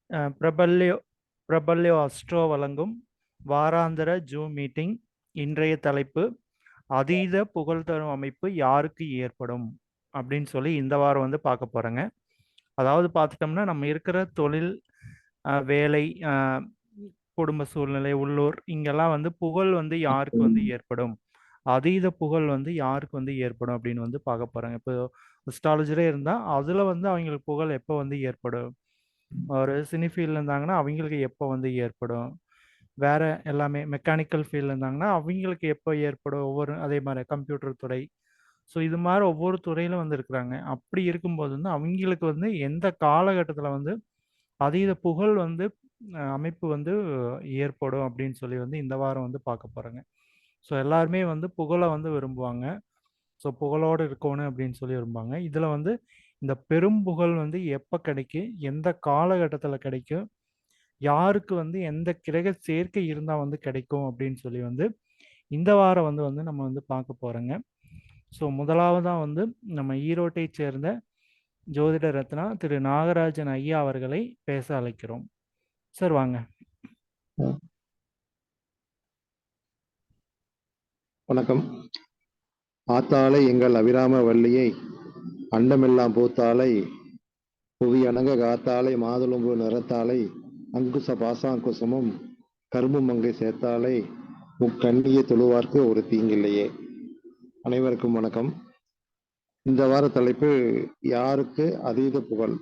பிரபல்யோ பிரபல்யோ astro வழங்கும் வாராந்திர zoom meeting. இன்றைய தலைப்பு அதீத புகழ் தரும் அமைப்பு யாருக்கு ஏற்படும் அப்படின்னு சொல்லி இந்த வாரம் வந்து பார்க்க போகிறேங்க. அதாவது பார்த்துட்டோம்னா நம்ம இருக்கிற தொழில், வேலை, குடும்ப சூழ்நிலை, உள்ளூர் இங்கெல்லாம் வந்து புகழ் வந்து யாருக்கு வந்து ஏற்படும், அதீத புகழ் வந்து யாருக்கு வந்து ஏற்படும் அப்படின்னு வந்து பார்க்க போகிறாங்க. இப்போ அஸ்ட்ராலஜரே இருந்தால் அதில் வந்து அவங்களுக்கு புகழ் எப்போ வந்து ஏற்படும், ஒரு சினி ஃபீல்டில் இருந்தாங்கன்னா அவங்களுக்கு எப்போ வந்து ஏற்படும், வேற எல்லாமே மெக்கானிக்கல் ஃபீல்டில் இருந்தாங்கன்னா அவங்களுக்கு எப்போ ஏற்படும், ஒவ்வொரு அதே மாதிரி கம்ப்யூட்டர் துறை. ஸோ இது மாதிரி ஒவ்வொரு துறையிலும் வந்து இருக்கிறாங்க. அப்படி இருக்கும்போது வந்து அவங்களுக்கு வந்து எந்த காலகட்டத்தில் வந்து அதீத புகழ் வந்து அமைப்பு வந்து ஏற்படும் அப்படின்னு சொல்லி வந்து இந்த வாரம் வந்து பார்க்க போகிறேங்க. ஸோ எல்லாருமே வந்து புகழை வந்து விரும்புவாங்க. ஸோ புகழோடு இருக்கணும் அப்படின்னு சொல்லி விரும்புவாங்க. இதில் வந்து இந்த பெரும் புகழ் வந்து எப்போ கிடைக்கும், எந்த காலகட்டத்தில் கிடைக்கும், யாருக்கு வந்து எந்த கிரக சேர்க்கை இருந்தால் வந்து கிடைக்கும் அப்படின்னு சொல்லி வந்து இந்த வாரம் வந்து வந்து நம்ம வந்து பார்க்க போகிறோங்க. ஸோ முதலாவதாக வந்து நம்ம ஈரோட்டை சேர்ந்த ஜோதிட ரத்னா திரு நாகராஜன் ஐயா அவர்களை பேச அழைக்கிறோம். சார் வாங்க. வணக்கம். ஆத்தாளை எங்கள் அபிராம வள்ளியை அண்டமெல்லாம் பூத்தாளை புவி அணங்க காத்தாளை மாதுளம்பு நிறத்தாளை அங்குச பாசாங்குசமும் கரும்பு மங்கை சேர்த்தாளை முக்கண்ணிய தொழுவார்க்கு ஒரு தீங்கில்லையே. அனைவருக்கும் வணக்கம். இந்த வார தலைப்பு யாருக்கு அதீத புகழ்.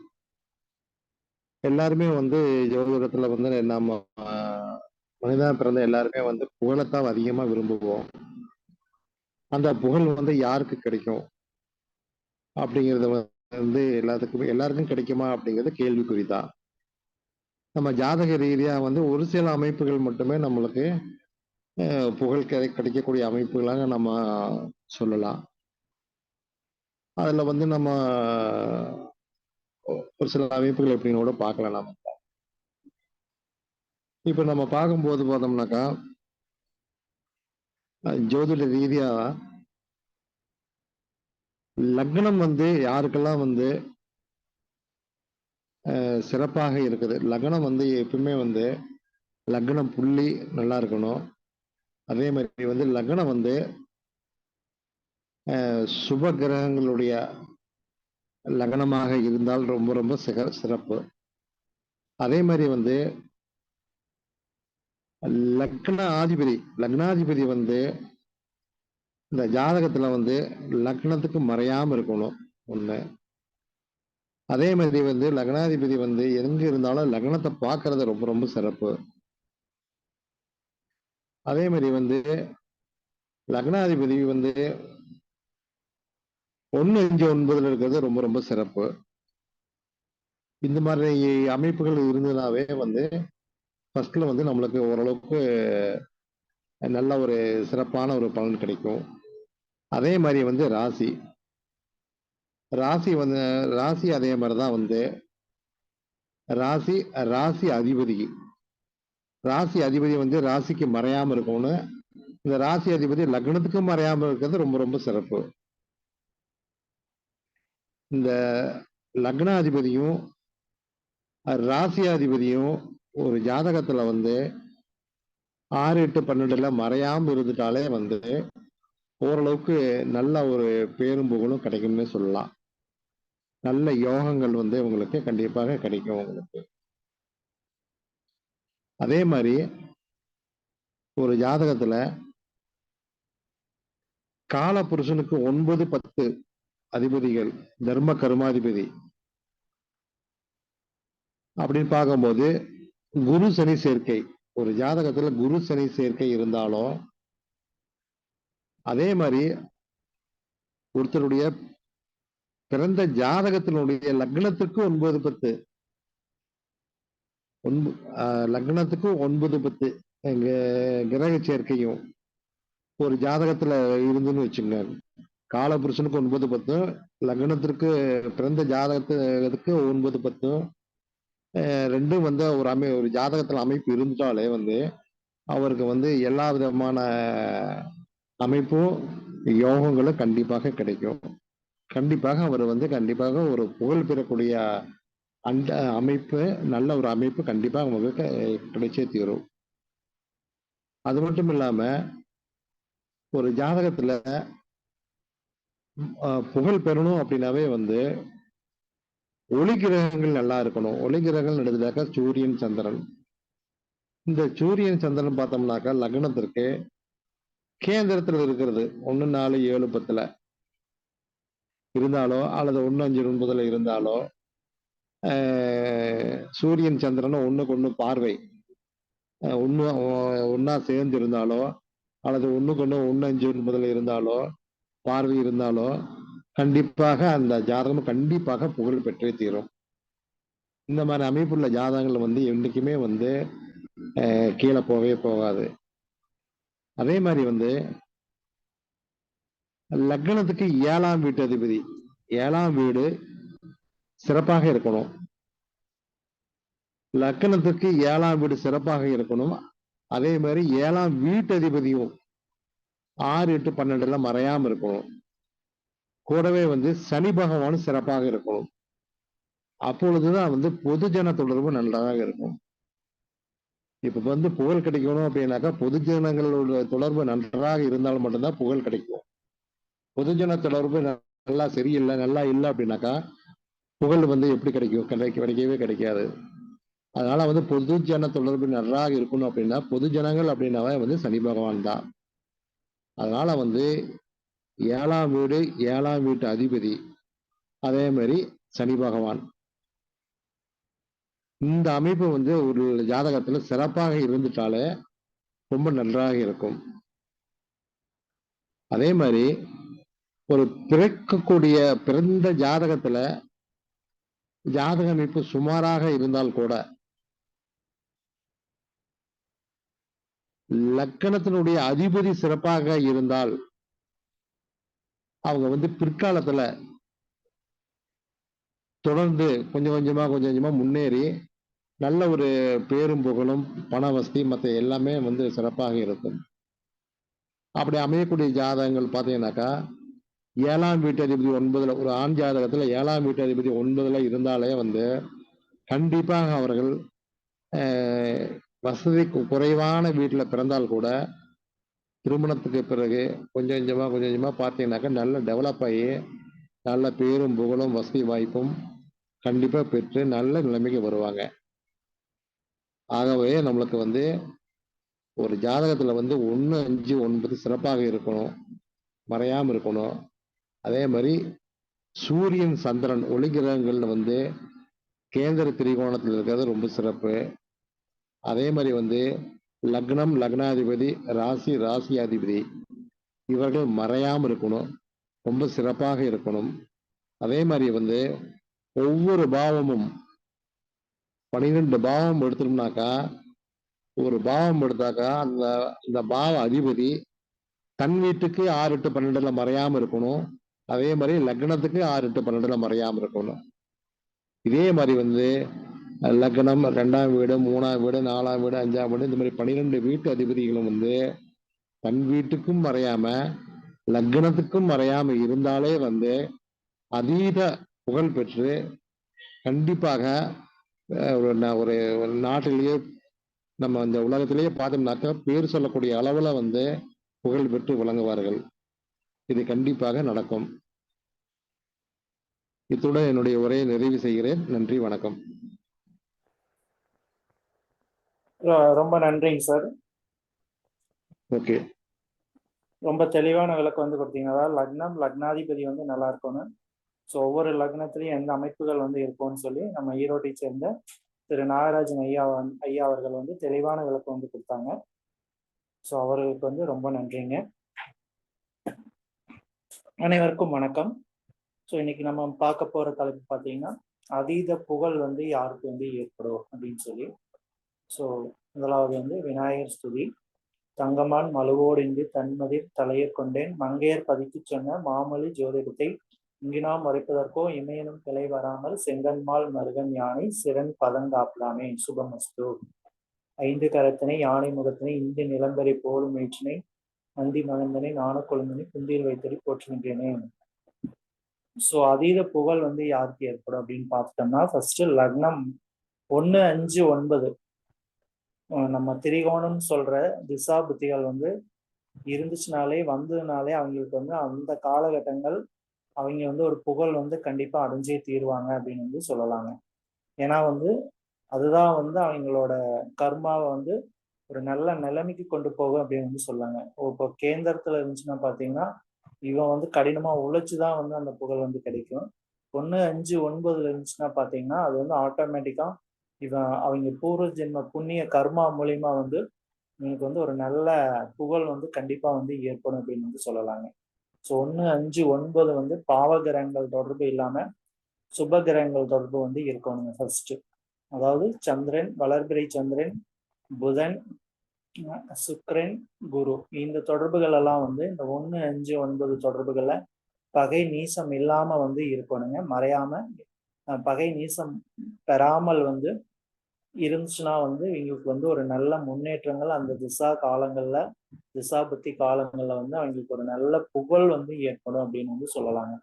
எல்லாருமே வந்து ஜோதிடத்துல வந்து நம்ம மனிதனா பிறந்த எல்லாருமே வந்து புகழைத்தான் அதிகமா விரும்புவோம். அந்த புகழ் வந்து யாருக்கு கிடைக்கும் அப்படிங்கிறது வந்து எல்லாருக்கும் கிடைக்குமா அப்படிங்கிறது கேள்விக்குறிதான். நம்ம ஜாதக ரீதியா வந்து ஒரு சில அமைப்புகள் மட்டுமே நம்மளுக்கு புகழ் கிடைக்கக்கூடிய அமைப்புகளாக நம்ம சொல்லலாம். அதுல வந்து நம்ம ஒரு சில அமைப்புகள் எப்படின்னு கூட பார்க்கலாம். நம்ம இப்ப நம்ம பார்க்கும்போது பார்த்தோம்னாக்கா ஜோதிட ரீதியா லக்னம் வந்து யாருக்கெல்லாம் வந்து சிறப்பாக இருக்குது. லக்னம் வந்து எப்பவுமே வந்து லக்னம் புள்ளி நல்லா இருக்கணும். அதே மாதிரி வந்து லக்னம் வந்து சுப கிரகங்களுடைய லக்னமாக இருந்தால் ரொம்ப ரொம்ப சிறப்பு. அதே மாதிரி வந்து லக்னாதிபதி வந்து இந்த ஜாதகத்துல வந்து லக்னத்துக்கு மறையாம இருக்கணும் ஒண்ணு. அதே மாதிரி வந்து லக்னாதிபதி வந்து எங்க இருந்தாலும் லக்னத்தை பார்க்கறது ரொம்ப ரொம்ப சிறப்பு. அதே மாதிரி வந்து லக்னாதிபதி வந்து 1, 5, 9 இருக்கிறது ரொம்ப ரொம்ப சிறப்பு. இந்த மாதிரி அமைப்புகள் இருந்ததுனாவே வந்து ஃபர்ஸ்ட்ல வந்து நம்மளுக்கு ஓரளவுக்கு நல்ல ஒரு சிறப்பான ஒரு பலன் கிடைக்கும். அதே மாதிரி வந்து ராசி அதே மாதிரிதான் வந்து ராசி அதிபதி வந்து ராசிக்கு மறையாம இருக்கணும். இந்த ராசி அதிபதி லக்னத்துக்கு மறையாம இருக்கிறது ரொம்ப ரொம்ப சிறப்பு. இந்த லக்னாதிபதியும் ராசியாதிபதியும் ஒரு ஜாதகத்துல வந்து 6, 8, 12 மறையாம இருந்துட்டாலே வந்து ஓரளவுக்கு நல்ல ஒரு பேரும் புகழும் கிடைக்கும்னு சொல்லலாம். நல்ல யோகங்கள் வந்து உங்களுக்கு கண்டிப்பாக கிடைக்கும் உங்களுக்கு. அதே மாதிரி ஒரு ஜாதகத்துல கால புருஷனுக்கு 9, 10 அதிபதிகள் தர்ம கர்மாதிபதி அப்படின்னு பார்க்கும்போது குரு சனி சேர்க்கை, ஒரு ஜாதகத்துல குரு சனி சேர்க்கை இருந்தாலும் அதே மாதிரி ஒருத்தருடைய பிறந்த ஜாதகத்தினுடைய லக்னத்துக்கு 9, 10 லக்னத்துக்கு 9, 10 கிரக சேர்க்கையும் ஒரு ஜாதகத்துல இருந்துன்னு வச்சுங்க. காலபுருஷனுக்கு 9, 10 லக்னத்திற்கு பிறந்த ஜாதகத்துக்கு 9, 10 ரெண்டும் வந்து ஒரு ஜாதகத்துல அமைப்பு இருந்துட்டாலே வந்து அவருக்கு வந்து எல்லா விதமான அமைப்பும் யோகங்களும் கண்டிப்பாக கிடைக்கும். கண்டிப்பாக அவர் வந்து கண்டிப்பாக ஒரு புகழ் பெறக்கூடிய அந்த அமைப்பு நல்ல ஒரு அமைப்பு கண்டிப்பா உங்களுக்கு கிடைச்சே தீரும். அது மட்டும் இல்லாம ஒரு ஜாதகத்துல புகழ் பெறணும் அப்படின்னாவே வந்து ஒளி கிரகங்கள் நல்லா இருக்கணும். ஒளி கிரகங்கள் எடுத்துட்டாக்கா சூரியன், சந்திரன். இந்த சூரியன், சந்திரன் பார்த்தோம்னாக்கா லக்னத்திற்கு கேந்திரத்துல இருக்கிறது 1, 4, 7, 10ல இருந்தாலோ அல்லது 1, 5, 9ல இருந்தாலோ சூரியன், சந்திரன் ஒண்ணுக்கு ஒண்ணு பார்வை ஒண்ணு ஒன்னா சேர்ந்து இருந்தாலோ அல்லது ஒண்ணுக்கு ஒண்ணு 1, 5, 9ல இருந்தாலோ பார்வை இருந்தாலோ கண்டிப்பாக அந்த ஜாதகம் கண்டிப்பாக புகழ் பெற்றே தீரும். இந்த மாதிரி அமைப்புள்ள ஜாதகங்கள் வந்து என்னைக்குமே வந்து கீழே போகவே போகாது. அதே மாதிரி வந்து லக்னத்துக்கு 7ஆம் வீட்டு அதிபதி 7ஆம் வீடு சிறப்பாக இருக்கணும். லக்னத்துக்கு 7ஆம் வீடு சிறப்பாக இருக்கணும். அதே மாதிரி 7ஆம் வீட்டு அதிபதியும் 6, 8, 12ல மறையாம இருக்கணும். கூடவே வந்து சனி பகவானும் சிறப்பாக இருக்கணும். அப்பொழுதுதான் வந்து பொதுஜன தொடர்பு நன்றாக இருக்கும். இப்ப வந்து புகழ் கிடைக்கணும் அப்படின்னாக்கா பொதுஜனங்களோட தொடர்பு நன்றாக இருந்தால் மட்டும்தான் புகழ் கிடைக்கும். பொதுஜன தொடர்பு நல்லா சரியில்லை, நல்லா இல்லை அப்படின்னாக்கா புகழ் வந்து எப்படி கிடைக்கும்? கிடைக்கவே கிடைக்காது. அதனால வந்து பொதுஜன தொடர்பு நன்றாக இருக்கணும் அப்படின்னா பொதுஜனங்கள் அப்படின்னாவே வந்து சனி பகவான் தான். அதனால வந்து 7ஆம் வீடு 7ஆம் வீட்டு அதிபதி அதே மாதிரி சனி பகவான் இந்த அமைப்பு வந்து ஒரு ஜாதகத்துல சிறப்பாக இருந்துட்டாலே ரொம்ப நன்றாக இருக்கும். அதே மாதிரி ஒரு பிறந்த ஜாதகத்துல ஜாதக அமைப்பு சுமாராக இருந்தால் கூட லக்கணத்தினுடைய அதிபதி சிறப்பாக இருந்தால் அவங்க வந்து பிற்காலத்துல தொடர்ந்து கொஞ்சம் கொஞ்சமா முன்னேறி நல்ல ஒரு பேரும் புகழும் பண வசதி மற்ற எல்லாமே வந்து சிறப்பாக இருக்கும். அப்படி அமையக்கூடிய ஜாதகங்கள் பார்த்தீங்கன்னாக்கா 7ஆம் வீட்டு அதிபதி 9ல ஒரு ஆண் ஜாதகத்துல 7ஆம் வீட்டு அதிபதி 9ல இருந்தாலே வந்து கண்டிப்பாக அவர்கள் வசதி குறைவான வீட்டுல பிறந்தால் கூட திருமணத்துக்கு பிறகு கொஞ்சம் கொஞ்சமா பார்த்தீங்கன்னாக்கா நல்ல டெவலப் ஆகி நல்ல பேரும் புகழும் வசதி வாய்ப்பும் கண்டிப்பா பெற்று நல்ல நிலைமைக்கு வருவாங்க. ஆகவே நம்மளுக்கு வந்து ஒரு ஜாதகத்துல வந்து 1, 5, 9 சிறப்பாக இருக்கணும், மறையாம இருக்கணும். அதே மாதிரி சூரியன், சந்திரன் ஒளி கிரகங்கள்ல வந்து கேந்திர திரிகோணத்தில் இருக்கிறது ரொம்ப சிறப்பு. அதே மாதிரி வந்து லக்னம், லக்னாதிபதி, ராசி, ராசியாதிபதி இவர்கள் மறையாம இருக்கணும், ரொம்ப சிறப்பாக இருக்கணும். அதே மாதிரி வந்து ஒவ்வொரு பாவமும் 12 பாவம் எடுத்தோம்னாக்கா ஒரு பாவம் எடுத்தாக்கா அந்த பாவ அதிபதி தன் வீட்டுக்கு 6, 8, 12ல மறையாம இருக்கணும். அதே மாதிரி லக்னத்துக்கு 6, 8, 12ல மறையாம இருக்கணும். இதே மாதிரி வந்து லக்னம் 2ஆம் வீடு, 3ஆம் வீடு, 4ஆம் வீடு, 5ஆம் வீடு இந்த மாதிரி 12 வீட்டு அதிபதிகளும் வந்து தன் வீட்டுக்கும் மறையாம லக்னத்துக்கும் மறையாம இருந்தாலே வந்து அதீத புகழ் பெற்று கண்டிப்பாக ஒரு நாட்டிலேயே நம்ம இந்த உலகத்திலேயே பார்த்தோம்னாக்கா பேர் சொல்லக்கூடிய அளவுல வந்து புகழ் பெற்று விளங்குவார்கள். இது கண்டிப்பாக நடக்கும். இத்துடன் என்னுடைய உரையை நிறைவு செய்கிறேன். நன்றி, வணக்கம். ரொம்ப நன்றிங்க சார். ஓகே. ரொம்ப தெளிவான விளக்கம் வந்து கொடுத்தீங்க. அதாவது லக்னம், லக்னாதிபதி வந்து நல்லா இருக்கணும். ஸோ ஒவ்வொரு லக்னத்திலையும் எந்த அமைப்புகள் வந்து இருக்கும்னு சொல்லி நம்ம ஈரோட்டை சேர்ந்த திரு நாகராஜன் ஐயா அவர்கள் வந்து தெளிவான விளக்கம் வந்து கொடுத்தாங்க. ஸோ அவர்களுக்கு வந்து ரொம்ப நன்றிங்க. அனைவருக்கும் வணக்கம். ஸோ இன்னைக்கு நம்ம பார்க்க போற தலைப்பு பார்த்தீங்கன்னா அதீத புகழ் வந்து யாருக்கு வந்து ஏற்படும் அப்படின்னு சொல்லி. ஸோ முதலாவது வந்து விநாயகர் ஸ்துதி. தங்கமான் மழுவோடின்றி தன்மதிர் தலையை கொண்டேன் மங்கையர் பதித்து சொன்ன மாமொழி ஜோதிடத்தை இங்கினாம் மறைப்பதற்கோ இமையனும் கிளை வராமல் செங்கன்மால் மருகன் யானை சிறன் பதங்காப்பலாமே. சுபமஸ்து. 5 கரத்தினை யானை முகத்தினை இந்தி நிலம்பரை போலும் மேற்றினை நந்தி மகந்தனை நாண கொழுந்தனை குந்தியில் வைத்தடி போற்றுகின்றேனே. ஸோ அதீத புகழ் வந்து யாருக்கு ஏற்படும் அப்படின்னு பார்த்துட்டோம்னா ஃபர்ஸ்ட் லக்னம் 1, 5, 9 நம்ம திரிகோணம் சொல்ற திசா புத்திகள் வந்து இருந்துச்சுனாலே வந்ததுனாலே அவங்களுக்கு வந்து அந்த காலகட்டங்கள் அவங்க வந்து ஒரு புகழ் வந்து கண்டிப்பா அடைஞ்சே தீருவாங்க அப்படின்னு வந்து சொல்லலாங்க. ஏன்னா வந்து அதுதான் வந்து அவங்களோட கர்மாவை வந்து ஒரு நல்ல நிலைமைக்கு கொண்டு போகும் அப்படின்னு வந்து சொல்லாங்க. இப்போ கேந்திரத்துல இருந்துச்சுன்னா பாத்தீங்கன்னா இவன் வந்து கடினமா உழைச்சுதான் வந்து அந்த புகழ் வந்து கிடைக்கும். 1, 5, 9 இருந்துச்சுன்னா பாத்தீங்கன்னா அது வந்து ஆட்டோமேட்டிக்கா இவன் அவங்க பூர்வ ஜென்ம புண்ணிய கர்மா மூலியமா வந்து உங்களுக்கு வந்து ஒரு நல்ல புகழ் வந்து கண்டிப்பா வந்து ஏற்படும் அப்படின்னு வந்து சொல்லலாங்க. ஸோ 1, 5, 9 வந்து பாவ கிரகங்கள் தொடர்பு இல்லாம சுப கிரகங்கள் தொடர்பு வந்து இருக்கணுங்க ஃபர்ஸ்ட். அதாவது சந்திரன், வளர்பிறை சந்திரன், புதன், சுக்கிரன், குரு இந்த தொடர்புகள் எல்லாம் வந்து இந்த 1, 5, 9 தொடர்புகள்ல பகை நீசம் இல்லாம வந்து இருக்கணுங்க. மறையாம பகை நீசம் பெறாமல் வந்து இருந்துச்சுன்னா வந்து இவங்களுக்கு வந்து ஒரு நல்ல முன்னேற்றங்கள் அந்த திசா காலங்கள்ல திசா புத்தி காலங்கள்ல வந்து அவங்களுக்கு ஒரு நல்ல புகழ் வந்து ஏற்படும் அப்படின்னு வந்து சொல்லலாங்க.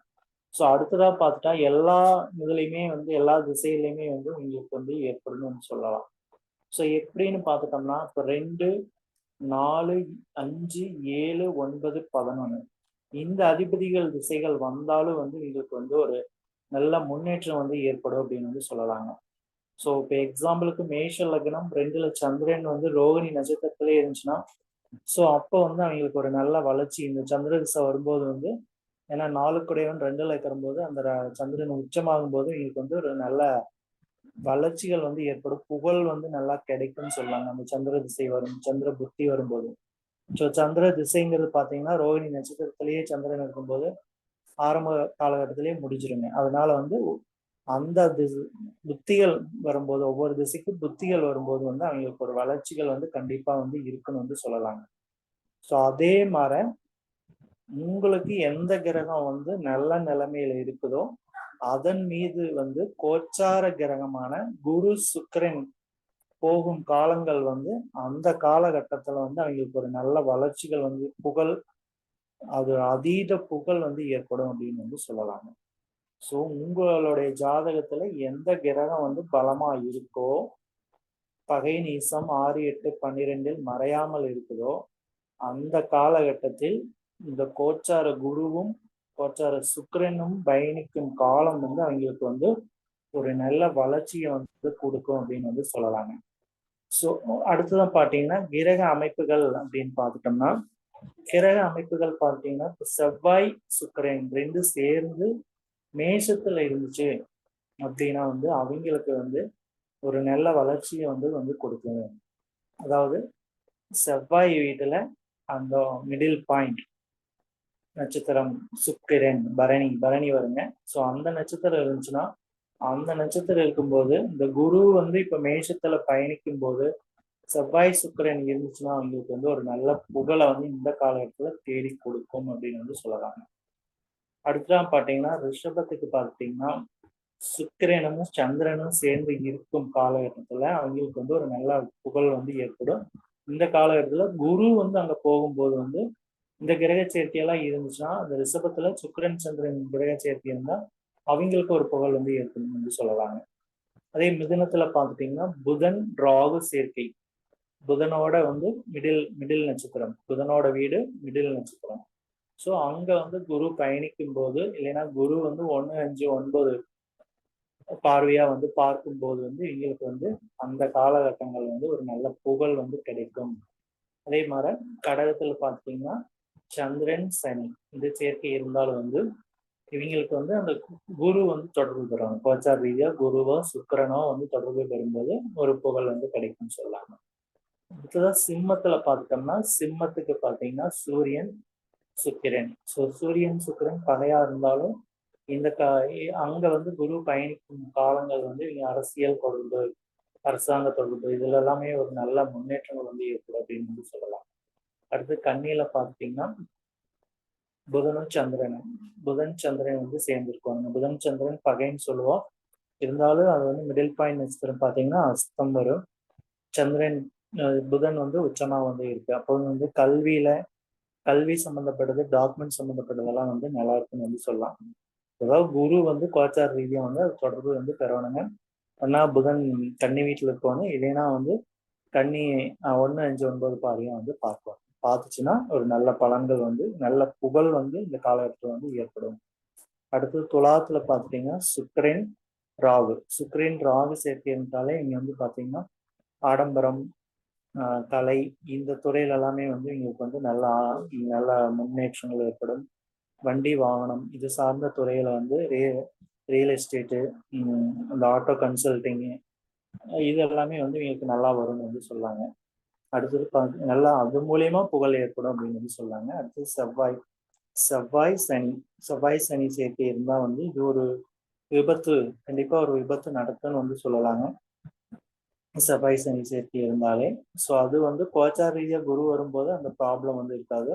ஸோ அடுத்ததா பார்த்துட்டா எல்லா இதுலையுமே வந்து எல்லா திசையிலையுமே வந்து உங்களுக்கு வந்து ஏற்படும்னு சொல்லலாம். ஸோ எப்படின்னு பார்த்துட்டோம்னா இப்போ 2, 4, 5, 7, 9, 11 இந்த அதிபதிகள் திசைகள் வந்தாலும் வந்து உங்களுக்கு வந்து ஒரு நல்ல முன்னேற்றம் வந்து ஏற்படும் அப்படின்னு வந்து சொல்லலாங்க. ஸோ இப்போ எக்ஸாம்பிளுக்கு மேஷ லக்னம் 2ல சந்திரன் வந்து ரோகிணி நட்சத்திரத்திலே இருந்துச்சுன்னா ஸோ அப்போ வந்து அவங்களுக்கு ஒரு நல்ல வளர்ச்சி இந்த சந்திர திசை வரும்போது வந்து ஏன்னா 4 2ல இருக்கிறபோது அந்த சந்திரன் உச்சமாகும் போது இவங்களுக்கு வந்து ஒரு நல்ல வளர்ச்சிகள் வந்து ஏற்படும். புகழ் வந்து நல்லா கிடைக்கும்னு சொல்லுவாங்க அந்த சந்திர திசை வரும் சந்திர புத்தி வரும்போது. ஸோ சந்திர திசைங்கிறது பார்த்தீங்கன்னா ரோகிணி நட்சத்திரத்திலேயே சந்திரன் இருக்கும்போது ஆரம்ப காலகட்டத்திலேயே முடிஞ்சிருங்க. அதனால வந்து அந்த புத்திகள் வரும்போது ஒவ்வொரு திசைக்கும் புத்திகள் வரும்போது வந்து அவங்களுக்கு ஒரு வளர்ச்சிகள் வந்து கண்டிப்பா வந்து இருக்குன்னு வந்து சொல்லலாங்க. ஸோ அதே மாதிரி உங்களுக்கு எந்த கிரகம் வந்து நல்ல நிலைமையில இருக்குதோ அதன் மீது வந்து கோச்சார கிரகமான குரு சுக்கிரன் போகும் காலங்கள் வந்து அந்த காலகட்டத்துல வந்து அவங்களுக்கு ஒரு நல்ல வளர்ச்சிகள் வந்து புகழ் அது அதீத புகழ் வந்து ஏற்படும் அப்படின்னு வந்து சொல்லலாங்க. ஸோ உங்களுடைய ஜாதகத்துல எந்த கிரகம் வந்து பலமா இருக்கோ பகை நீசம் 6, 8, 12 மறையாமல் இருக்குதோ அந்த காலகட்டத்தில் இந்த கோச்சார குருவும் கோச்சார சுக்கிரனும் பயணிக்கும் காலம் வந்து அவங்களுக்கு வந்து ஒரு நல்ல வளர்ச்சியை வந்து கொடுக்கும் அப்படின்னு வந்து சொல்லலாங்க. ஸோ அடுத்ததான் பார்த்தீங்கன்னா கிரக அமைப்புகள் அப்படின்னு பார்த்துட்டோம்னா கிரக அமைப்புகள் பார்த்தீங்கன்னா செவ்வாய் சுக்கிரன் 2 சேர்ந்து மேஷத்துல இருந்துச்சு அப்படின்னா வந்து அவங்களுக்கு வந்து ஒரு நல்ல வளர்ச்சியை வந்து கொடுக்கும். அதாவது செவ்வாய் வீட்டுல அந்த மிடில் பாயிண்ட் நட்சத்திரம் சுக்கிரன் பரணி வருங்க. ஸோ அந்த நட்சத்திரம் இருந்துச்சுன்னா அந்த நட்சத்திரம் இருக்கும்போது இந்த குரு வந்து இப்ப மேஷத்துல பயணிக்கும் போது செவ்வாய் சுக்கிரன் இருந்துச்சுன்னா அவங்களுக்கு வந்து ஒரு நல்ல புகழை வந்து இந்த காலகட்டத்துல தேடி கொடுக்கும் அப்படின்னு வந்து சொல்லலாங்க. அடுத்ததான் பாத்தீங்கன்னா ரிஷபத்துக்கு பார்த்தீங்கன்னா சுக்கிரனும் சந்திரனும் சேர்ந்து இருக்கும் காலகட்டத்துல அவங்களுக்கு வந்து ஒரு நல்ல புகழ் வந்து ஏற்படும். இந்த காலகட்டத்துல குரு வந்து அங்க போகும்போது வந்து இந்த கிரக சேர்க்கையெல்லாம் இருந்துச்சுன்னா அந்த ரிஷபத்துல சுக்கிரன் சந்திரன் கிரக சேர்க்கை இருந்தா அவங்களுக்கு ஒரு புகழ் வந்து ஏற்படும் என்று சொல்லலாங்க. அதே மிதுனத்துல பார்த்துட்டீங்கன்னா புதன் ராகு சேர்க்கை புதனோட வந்து மிடில் நட்சத்திரம் புதனோட வீடு மிடில் நட்சத்திரம். ஸோ அங்க வந்து குரு பயணிக்கும் போது இல்லைன்னா குரு வந்து 1, 5, 9 பார்வையா வந்து பார்க்கும்போது வந்து இவங்களுக்கு வந்து அந்த காலகட்டங்கள் வந்து ஒரு நல்ல புகழ் வந்து கிடைக்கும். அதே மாதிரி கடகத்துல பார்த்தீங்கன்னா சந்திரன் சனி இந்த சேர்க்கை இருந்தாலும் வந்து இவங்களுக்கு வந்து அந்த குரு வந்து தொடர்பு பெறுவாங்க. கோச்சார் ரீதியா குருவோ சுக்கிரனோ வந்து தொடர்பு பெறும்போது ஒரு புகழ் வந்து கிடைக்கும்னு சொல்லலாங்க. அடுத்ததான் சிம்மத்துல பார்த்துட்டோம்னா சிம்மத்துக்கு பார்த்தீங்கன்னா சூரியன் சுக்கிரன். ஸோ சூரியன் சுக்கிரன் பகையா இருந்தாலும் இந்த அங்க வந்து குரு பயணிக்கும் காலங்கள் வந்து இவங்க அரசியல் தொடர்பு அரசாங்க தொடர்பு இதுல எல்லாமே ஒரு நல்ல முன்னேற்றங்கள் வந்து ஏற்படும் அப்படின்னு வந்து சொல்லலாம். அடுத்து கன்னியில பார்த்தீங்கன்னா புதன் சந்திரன் வந்து சேர்ந்திருப்பாங்க. புதன் சந்திரன் பகைன்னு சொல்லுவோம். இருந்தாலும் அது வந்து மிடில் பாயிண்ட் நட்சத்திரம் பார்த்தீங்கன்னா அஸ்தம் வரும். சந்திரன் புதன் வந்து உச்சமா வந்து இருக்கு. அப்போ வந்து கல்வி சம்பந்தப்பட்டது டாக்குமெண்ட் சம்பந்தப்பட்டதெல்லாம் வந்து நல்லா இருக்குன்னு வந்து சொல்லலாம். அதாவது குரு வந்து கோச்சார ரீதியா வந்து அது தொடர்பு வந்து பெறணுங்க. ஒன்னா புதன் கன்னி வீட்டுல இருக்கவங்க, இல்லைன்னா வந்து கன்னி 1, 5, 9 பாதையும் வந்து பார்க்கலாம். பார்த்துச்சுன்னா ஒரு நல்ல பலன்கள் வந்து நல்ல புகழ் வந்து இந்த காலகட்டத்தில் வந்து ஏற்படும். அடுத்தது துலாத்துல பார்த்துட்டீங்கன்னா சுக்கிரன் ராகு. சுக்கிரன் ராகு சேர்க்கை இருந்தாலே இங்க வந்து பார்த்தீங்கன்னா ஆடம்பரம், கலை இந்த துறையில எல்லாமே வந்து எங்களுக்கு வந்து நல்ல முன்னேற்றங்கள் ஏற்படும். வண்டி வாகனம் இது சார்ந்த துறையில வந்து ரியல் எஸ்டேட்டு, இந்த ஆட்டோ கன்சல்டிங்கு இது எல்லாமே வந்து எங்களுக்கு நல்லா வரும்னு வந்து சொல்லாங்க. அடுத்தது நல்லா அது மூலியமா புகழ் ஏற்படும் அப்படின்னு வந்து சொல்லாங்க. அடுத்தது செவ்வாய் சனி சேர்க்கை இருந்தா வந்து இது ஒரு விபத்து, கண்டிப்பா ஒரு விபத்து நடக்கும்னு வந்து சொல்லலாங்க. செவ்வாய் சனி சேர்க்கை இருந்தாலே. ஸோ அது வந்து கோச்சார ரீதியா குரு வரும்போது அந்த ப்ராப்ளம் வந்து இருக்காது.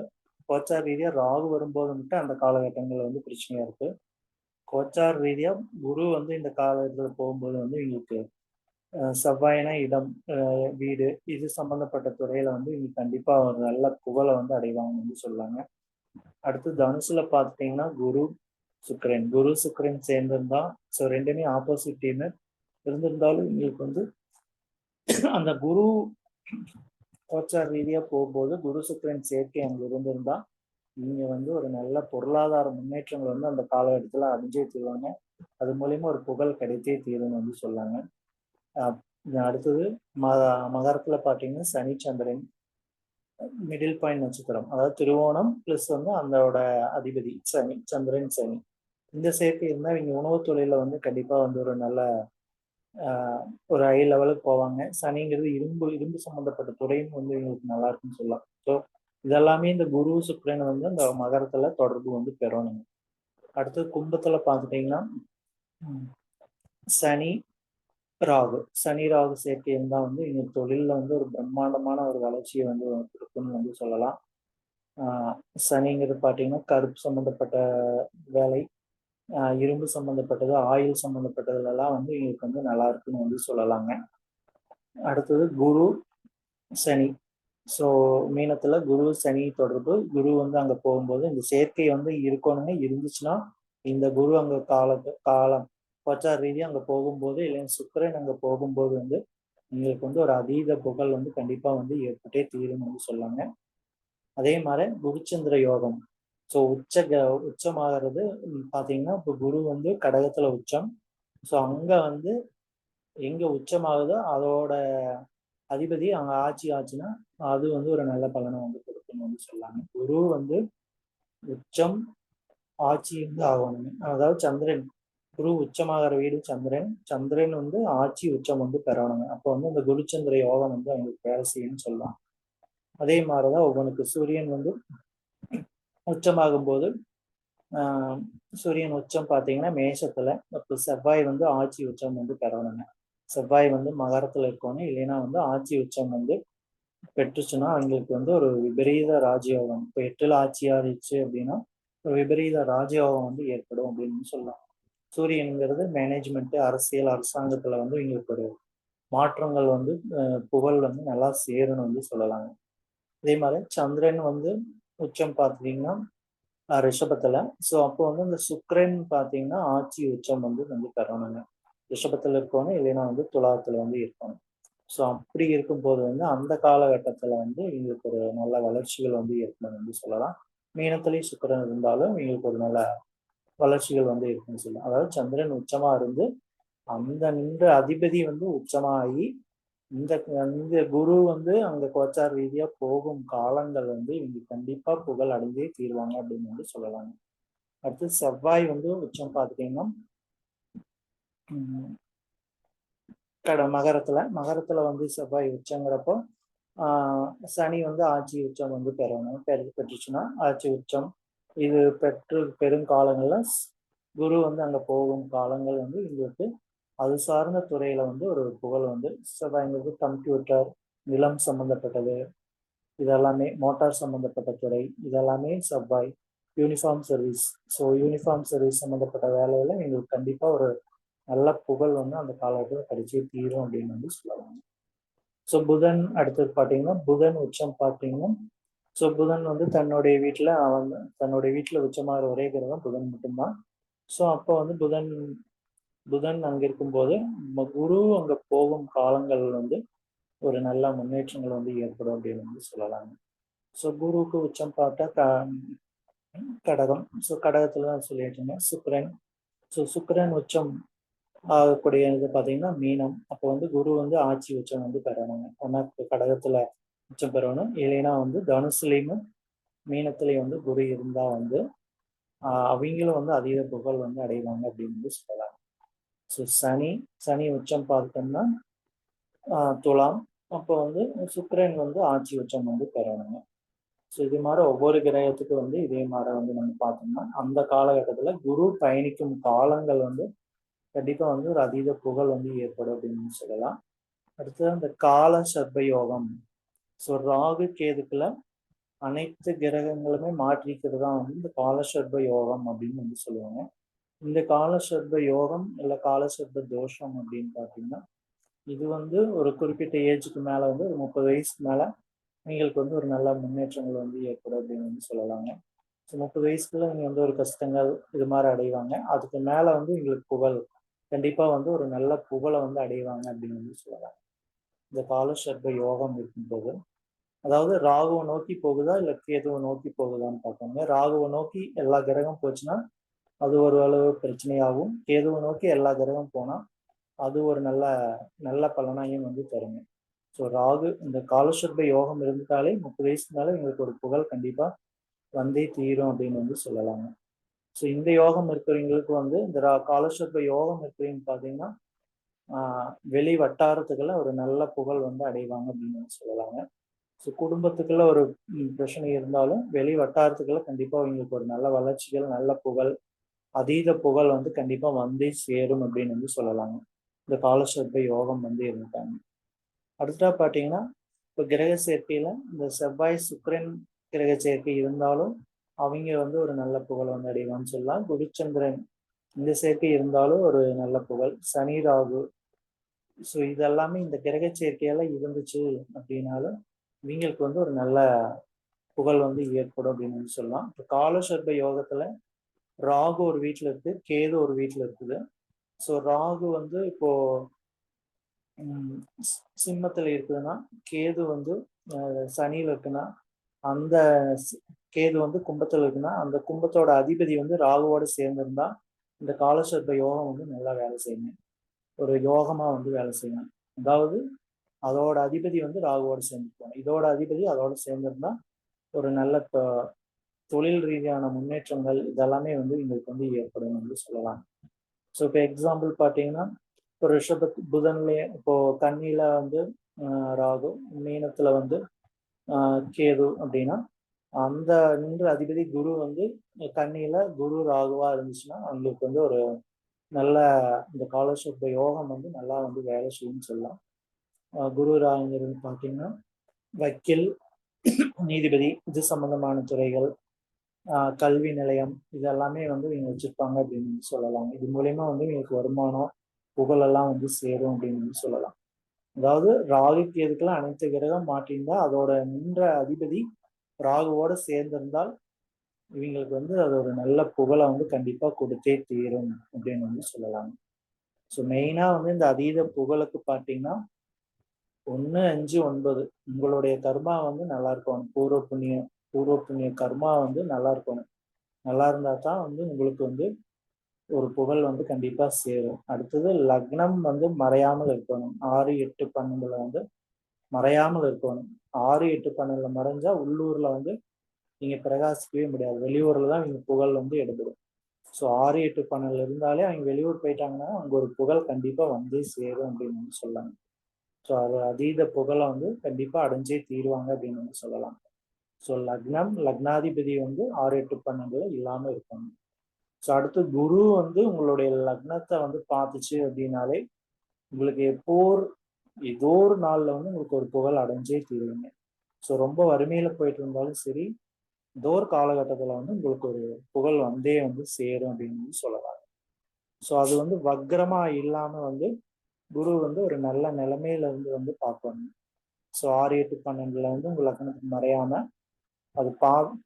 கோச்சார ரீதியா ராகு வரும்போது மட்டும் அந்த காலகட்டங்கள்ல வந்து பிரச்சனையா இருக்கு. கோச்சார ரீதியா குரு வந்து இந்த காலகட்டத்தில் போகும்போது வந்து எங்களுக்கு செவ்வாயினா இடம், வீடு இது சம்பந்தப்பட்ட துறையில வந்து இவங்க கண்டிப்பா ஒரு நல்ல புகழை வந்து அடைவாங்கன்னு வந்து சொல்லாங்க. அடுத்து தனுசுல பார்த்துட்டீங்கன்னா குரு சுக்கிரன் சேர்ந்திருந்தா, ஸோ ரெண்டுமே ஆப்போசிட் டீம் இருந்திருந்தாலும் எங்களுக்கு வந்து அந்த குரு கோச்சார ரீதியா போகும்போது குரு சுக்கிரன் சேர்க்கை அங்க இருந்திருந்தா நீங்க வந்து ஒரு நல்ல பொருளாதார முன்னேற்றங்கள் வந்து அந்த காலகட்டத்துல அடைஞ்சே தீருவாங்க. அது மூலியமா ஒரு புகழ் கிடைத்தே தீரும்னு வந்து சொல்லாங்க. அடுத்தது மகரத்துல பாத்தீங்கன்னா சனி சந்திரன் மிடில் பாயிண்ட் நட்சத்திரம், அதாவது திருவோணம் பிளஸ் வந்து அதோட அதிபதி சந்திரன் சனி இந்த சேர்க்கை இருந்தா இவங்க உணவு தொழில வந்து கண்டிப்பா வந்து ஒரு நல்ல ஒரு ஹை லெவலுக்கு போவாங்க. சனிங்கிறது இரும்பு சம்பந்தப்பட்ட துறையும் வந்து இவங்களுக்கு நல்லா இருக்குன்னு சொல்லலாம். ஸோ இதெல்லாமே இந்த குரு சுக்கிரன் வந்து இந்த மகரத்துல தொடர்பு வந்து பெறணும். அடுத்து கும்பத்துல பார்த்துட்டீங்கன்னா சனி ராகு சேர்க்கை இருந்தா வந்து இவங்க தொழில வந்து ஒரு பிரம்மாண்டமான ஒரு வளர்ச்சியை வந்து இருக்குன்னு வந்து சொல்லலாம். சனிங்கிறது பார்த்தீங்கன்னா கருப்பு சம்பந்தப்பட்ட வேலை, இரும்பு சம்பந்தப்பட்டது, ஆயில் சம்பந்தப்பட்டதுலாம் வந்து இவங்களுக்கு வந்து நல்லா இருக்குன்னு வந்து சொல்லலாங்க. அடுத்தது குரு சனி. ஸோ மீனத்துல குரு சனி தொடர்பு, குரு வந்து அங்க போகும்போது இந்த சேர்க்கை வந்து இருக்கணுங்க. இருந்துச்சுன்னா இந்த குரு அங்க காலம் கோச்சார ரீதியா அங்க போகும்போது, இல்லைன்னா சுக்கிரன் அங்க போகும்போது வந்து உங்களுக்கு வந்து ஒரு அதீத புகழ் வந்து கண்டிப்பா வந்து ஏற்பட்டே தீரும்னு வந்து சொல்லாங்க. அதே மாதிரி குருச்சந்திர யோகம். ஸோ உச்சமாகிறது பார்த்தீங்கன்னா இப்போ குரு வந்து கடகத்துல உச்சம். ஸோ அங்க வந்து எங்க உச்சமாகுதோ அதோட அதிபதி அங்க ஆச்சுன்னா அது வந்து ஒரு நல்ல பலனை வந்து கொடுக்கும்னு வந்து சொல்லாங்க. குரு வந்து உச்சம் ஆட்சி வந்து ஆகணும். அதாவது சந்திரன் குரு உச்சமாகிற வீடு சந்திரன் வந்து ஆட்சி உச்சம் வந்து பெறணுங்க. அப்போ வந்து இந்த குருச்சந்திர யோகம் வந்து அவங்களுக்கு வேலை செய்யும்னு சொல்லலாம். அதே மாதிரிதான் ஒவ்வொருக்கு சூரியன் வந்து உச்சமாகும் போது சூரியன் உச்சம் பார்த்தீங்கன்னா மேஷத்துல, அப்போ செவ்வாய் வந்து ஆட்சி உச்சம் வந்து பெறணுங்க. செவ்வாய் வந்து மகரத்துல இருக்கணும், இல்லைன்னா வந்து ஆட்சி உச்சம் வந்து பெற்றுச்சுன்னா அவங்களுக்கு வந்து ஒரு விபரீத ராஜயோகம். இப்போ 8ல் ஆட்சி ஆயிடுச்சு அப்படின்னா ஒரு விபரீத ராஜயோகம் வந்து ஏற்படும் அப்படின்னு சொல்லலாம். சூரியனுங்கிறது மேனேஜ்மெண்ட், அரசியல், அரசாங்கத்துல வந்து இவங்களுக்கு ஒரு மாற்றங்கள் வந்து புகழ் வந்து நல்லா சேரும்னு வந்து சொல்லலாங்க. அதே மாதிரி சந்திரன் வந்து உச்சம் பார்த்தீங்கன்னா ரிஷபத்துல. ஸோ அப்போ வந்து இந்த சுக்கிரன் பார்த்தீங்கன்னா ஆட்சி உச்சம் வந்து பெறணுங்க. ரிஷபத்துல இருக்கணும், இல்லைன்னா வந்து துலாத்துல வந்து இருக்கணும். ஸோ அப்படி இருக்கும்போது வந்து அந்த காலகட்டத்துல வந்து இவங்களுக்கு ஒரு நல்ல வளர்ச்சிகள் வந்து ஏற்படும் வந்து சொல்லலாம். மீனத்திலேயே சுக்கிரன் இருந்தாலும் இவங்களுக்கு ஒரு நல்ல வளர்ச்சிகள் வந்து இருக்குன்னு சொல்லலாம். அதாவது சந்திரன் உச்சமா இருந்து அந்த நின்ற அதிபதி வந்து உச்சமாகி இந்த குரு வந்து அங்க கோச்சார ரீதியா போகும் காலங்கள் வந்து இவங்க கண்டிப்பா புகழ் அடைந்தே தீர்வாங்க அப்படின்னு வந்து சொல்லலாங்க. அடுத்து செவ்வாய் வந்து உச்சம் பார்த்துட்டீங்கன்னா மகரத்துல வந்து செவ்வாய் உச்சங்கிறப்போ சனி வந்து ஆட்சி உச்சம் வந்து பெற்றுச்சுன்னா ஆட்சி உச்சம் இது பெருங்காலங்கள்ல குரு வந்து அங்க போகும் காலங்கள் வந்து எங்களுக்கு அது சார்ந்த துறையில வந்து ஒரு புகழ் வந்து செவ்வாய்ங்கிறது கம்ப்யூட்டர், நிலம் சம்பந்தப்பட்டது, இதெல்லாமே மோட்டார் சம்பந்தப்பட்ட துறை, இதெல்லாமே செவ்வாய். Uniform service. So uniform service சம்பந்தப்பட்ட வேலையில எங்களுக்கு கண்டிப்பா ஒரு நல்ல புகழ் வந்து அந்த காலகட்டத்தில் கிடைச்சே தீரும் அப்படின்னு வந்து சொல்லலாம். ஸோ புதன் அடுத்தது பார்த்தீங்கன்னா புதன் உச்சம் பார்த்தீங்கன்னா ஸோ புதன் வந்து தன்னுடைய வீட்டில் உச்சமாகிற ஒரே கிரகம் புதன் மட்டும்தான். ஸோ அப்போ வந்து புதன் அங்க இருக்கும்போது குரு அங்க போகும் காலங்கள் வந்து ஒரு நல்ல முன்னேற்றங்கள் வந்து ஏற்படும் அப்படின்னு வந்து சொல்லலாங்க. ஸோ குருவுக்கு உச்சம் பார்த்தா கடகம். ஸோ கடகத்துல தான் சொல்லிட்டு இருந்தேன் சுக்கிரன். ஸோ சுக்கிரன் உச்சம் ஆகக்கூடிய இது பார்த்தீங்கன்னா மீனம். அப்போ வந்து குரு வந்து ஆட்சி உச்சம் வந்து பெறணுங்க. ஒன்னா கடகத்துல உச்சம் பெறணும், இல்லைன்னா வந்து தனுசுலையும் மீனத்திலையும் வந்து குரு இருந்தா வந்து அவங்களும் வந்து அதீத புகழ் வந்து அடைவாங்க அப்படின்னு வந்து சொல்லலாம். ஸோ சனி உச்சம் பார்த்தோம்னா துலாம். அப்போ வந்து சுக்கிரன் வந்து ஆட்சி உச்சம் வந்து பெறணுங்க. ஸோ இது மாதிரி ஒவ்வொரு கிரகத்துக்கு வந்து இதே மாதிரி வந்து நம்ம பார்த்தோம்னா அந்த காலகட்டத்தில் குரு பயணிக்கும் காலங்கள் வந்து கண்டிப்பா வந்து ஒரு அதீத புகழ் வந்து ஏற்படும் அப்படின்னு சொல்லலாம். அடுத்தது அந்த கால சர்ப்ப யோகம். ஸோ ராகு கேதுக்குள்ள அனைத்து கிரகங்களுமே மாற்றிக்கிறது தான் வந்து இந்த காலசர்ப்ப யோகம் அப்படின்னு வந்து சொல்லுவாங்க. இந்த காலசர்ப்ப யோகம் இல்லை காலசர்ப்ப தோஷம் அப்படின்னு பார்த்தீங்கன்னா இது வந்து ஒரு குறிப்பிட்ட ஏஜுக்கு மேலே வந்து ஒரு 30 வயசுக்கு மேலே நீங்களுக்கு வந்து ஒரு நல்ல முன்னேற்றங்கள் வந்து ஏற்படும் அப்படின்னு வந்து சொல்லலாங்க. ஸோ 30 வயசுக்குள்ள நீங்கள் வந்து ஒரு கஷ்டங்கள் இது மாதிரி அடைவாங்க. அதுக்கு மேலே வந்து எங்களுக்கு புகழ் கண்டிப்பாக வந்து ஒரு நல்ல புகழை வந்து அடைவாங்க அப்படின்னு வந்து சொல்லலாம். இந்த காலசர்ப்ப யோகம் இருக்கும்போது அதாவது ராகுவை நோக்கி போகுதா இல்லை கேதுவை நோக்கி போகுதான்னு பார்ப்பாங்க. ராகுவை நோக்கி எல்லா கிரகம் போச்சுன்னா அது ஒரு அளவு பிரச்சனையாகும். கேதுவை நோக்கி எல்லா கிரகம் போனால் அது ஒரு நல்ல நல்ல பலனையும் வந்து தருங்க. ஸோ ராகு இந்த காலசர்ப்ப யோகம் இருந்துட்டாலே 30 வயசுனால எங்களுக்கு ஒரு புகழ் கண்டிப்பாக வந்தே தீரும் அப்படின்னு வந்து சொல்லலாங்க. ஸோ இந்த யோகம் இருக்கிறவங்களுக்கு வந்து இந்த காலசர்ப்ப யோகம் இருக்கிறவங்க பார்த்தீங்கன்னா வெளி வட்டாரத்துக்குள்ள ஒரு நல்ல புகழ் வந்து அடைவாங்க அப்படின்னு சொல்லலாங்க. ஸோ குடும்பத்துக்குள்ள ஒரு பிரச்சனை இருந்தாலும் வெளி வட்டாரத்துக்குள்ள கண்டிப்பாக அவங்களுக்கு ஒரு நல்ல வளர்ச்சிகள் நல்ல புகழ் அதீத புகழ் வந்து கண்டிப்பாக வந்தே சேரும் அப்படின்னு வந்து சொல்லலாங்க இந்த காலசர்ப்ப யோகம் வந்து இருந்துட்டாங்க. அடுத்தா பார்த்தீங்கன்னா இப்போ கிரக சேர்க்கையில இந்த செவ்வாய் சுக்கிரன் கிரக சேர்க்கை இருந்தாலும் அவங்க வந்து ஒரு நல்ல புகழ் வந்து அடைவான்னு சொல்லலாம். குருச்சந்திரன் இந்த சேர்க்கை இருந்தாலும் ஒரு நல்ல புகழ். சனி ராகு ஸோ இதெல்லாமே இந்த கிரக சேர்க்கையெல்லாம் இருந்துச்சு அப்படின்னாலும் இவங்களுக்கு வந்து ஒரு நல்ல புகழ் வந்து ஏற்படும் அப்படின்னு வந்து சொல்லலாம். இப்போ காலசர்ப்ப யோகத்துல ராகு ஒரு வீட்டில் இருக்கு, கேது ஒரு வீட்டில் இருக்குது. ஸோ ராகு வந்து இப்போ சிம்மத்தில் இருக்குதுன்னா கேது வந்து சனியில் இருக்குன்னா அந்த கேது வந்து கும்பத்தில் இருக்குன்னா அந்த கும்பத்தோட அதிபதி வந்து ராகுவோட சேர்ந்திருந்தா இந்த காலசர்ப்ப யோகம் வந்து நல்லா வேலை செய்யணும். ஒரு யோகமா வந்து வேலை செய்யணும். அதாவது அதோட அதிபதி வந்து ராகுவோட சேர்ந்துருக்கணும், இதோட அதிபதி அதோட சேர்ந்திருந்தா ஒரு நல்ல தொழில் ரீதியான முன்னேற்றங்கள் இதெல்லாமே வந்து எங்களுக்கு வந்து ஏற்படும் வந்து சொல்லலாம். ஸோ இப்போ எக்ஸாம்பிள் பார்த்தீங்கன்னா இப்போ புதன்லேயே இப்போ கன்னியில வந்து ராகு, மீனத்துல வந்து கேது அப்படின்னா அந்த நின்ற அதிபதி குரு வந்து கன்னியில குரு ராகுவா இருந்துச்சுன்னா அவங்களுக்கு வந்து ஒரு நல்ல இந்த காலசர்ப்ப யோகம் வந்து நல்லா வந்து வேலை செய்யும்னு சொல்லலாம். குரு ராகுங்கிறது பார்த்தீங்கன்னா வக்கீல், நீதிபதி இது சம்பந்தமான துறைகள், கல்வி நிலையம் இதெல்லாமே வந்து இவங்க வச்சிருப்பாங்க அப்படின்னு சொல்லலாம். இது மூலயமா வந்து இவங்களுக்கு வருமானம் புகழெல்லாம் வந்து சேரும் அப்படின்னு சொல்லலாம். அதாவது ராகு கேதுக்கெல்லாம் அனைத்து கிரகம் மாற்றிருந்தா அதோட நின்ற அதிபதி ராகுவோட சேர்ந்திருந்தால் இவங்களுக்கு வந்து அது ஒரு நல்ல புகழை வந்து கண்டிப்பா கொடுத்தே தீரும் அப்படின்னு வந்து சொல்லலாம். ஸோ மெயினா வந்து இந்த அதீத புகழுக்கு பார்த்தீங்கன்னா 1, 5, 9 உங்களுடைய கர்மா வந்து நல்லா இருக்கணும். பூர்வ புண்ணிய கர்மா வந்து நல்லா இருக்கணும். நல்லா இருந்தா தான் வந்து உங்களுக்கு வந்து ஒரு புகழ் வந்து கண்டிப்பா சேரும். அடுத்தது லக்னம் வந்து மறையாமல் இருக்கணும். 6, 8, 12 வந்து மறையாமல் இருக்கணும். 6, 8, 12 மறைஞ்சா உள்ளூர்ல வந்து நீங்க பிரகாசிக்கவே முடியாது. வெளியூர்ல தான் இவங்க புகழ் வந்து எடுபடும். ஸோ 6, 8, 12 இருந்தாலே அவங்க வெளியூர் போயிட்டாங்கன்னா அங்க ஒரு புகழ் கண்டிப்பா வந்து சேரும் அப்படின்னு வந்து சொல்லலாம். ஸோ அது அதீத புகழை வந்து கண்டிப்பா அடைஞ்சே தீருவாங்க அப்படின்னு வந்து சொல்லலாம். ஸோ லக்னாதிபதி வந்து 6, 8, 12 இல்லாம இருக்கணும். ஸோ அடுத்து குரு வந்து உங்களுடைய லக்னத்தை வந்து பார்த்துச்சு அப்படின்னாலே உங்களுக்கு ஏதோ ஒரு நாள்ல வந்து உங்களுக்கு ஒரு புகழ் அடைஞ்சே தீருவீங்க. ஸோ ரொம்ப வறுமையில போயிட்டு இருந்தாலும் சரி ஏதோ ஒரு காலகட்டத்துல வந்து உங்களுக்கு ஒரு புகழ் வந்தே வந்து சேரும் அப்படின்னு சொல்லலாம். ஸோ அது வந்து வக்ரமா இல்லாம வந்து குரு வந்து ஒரு நல்ல நிலைமையில இருந்து வந்து பார்க்கணும். ஸோ 6, 8, 12 வந்து உங்க லக்னத்துக்கு மறையாம அது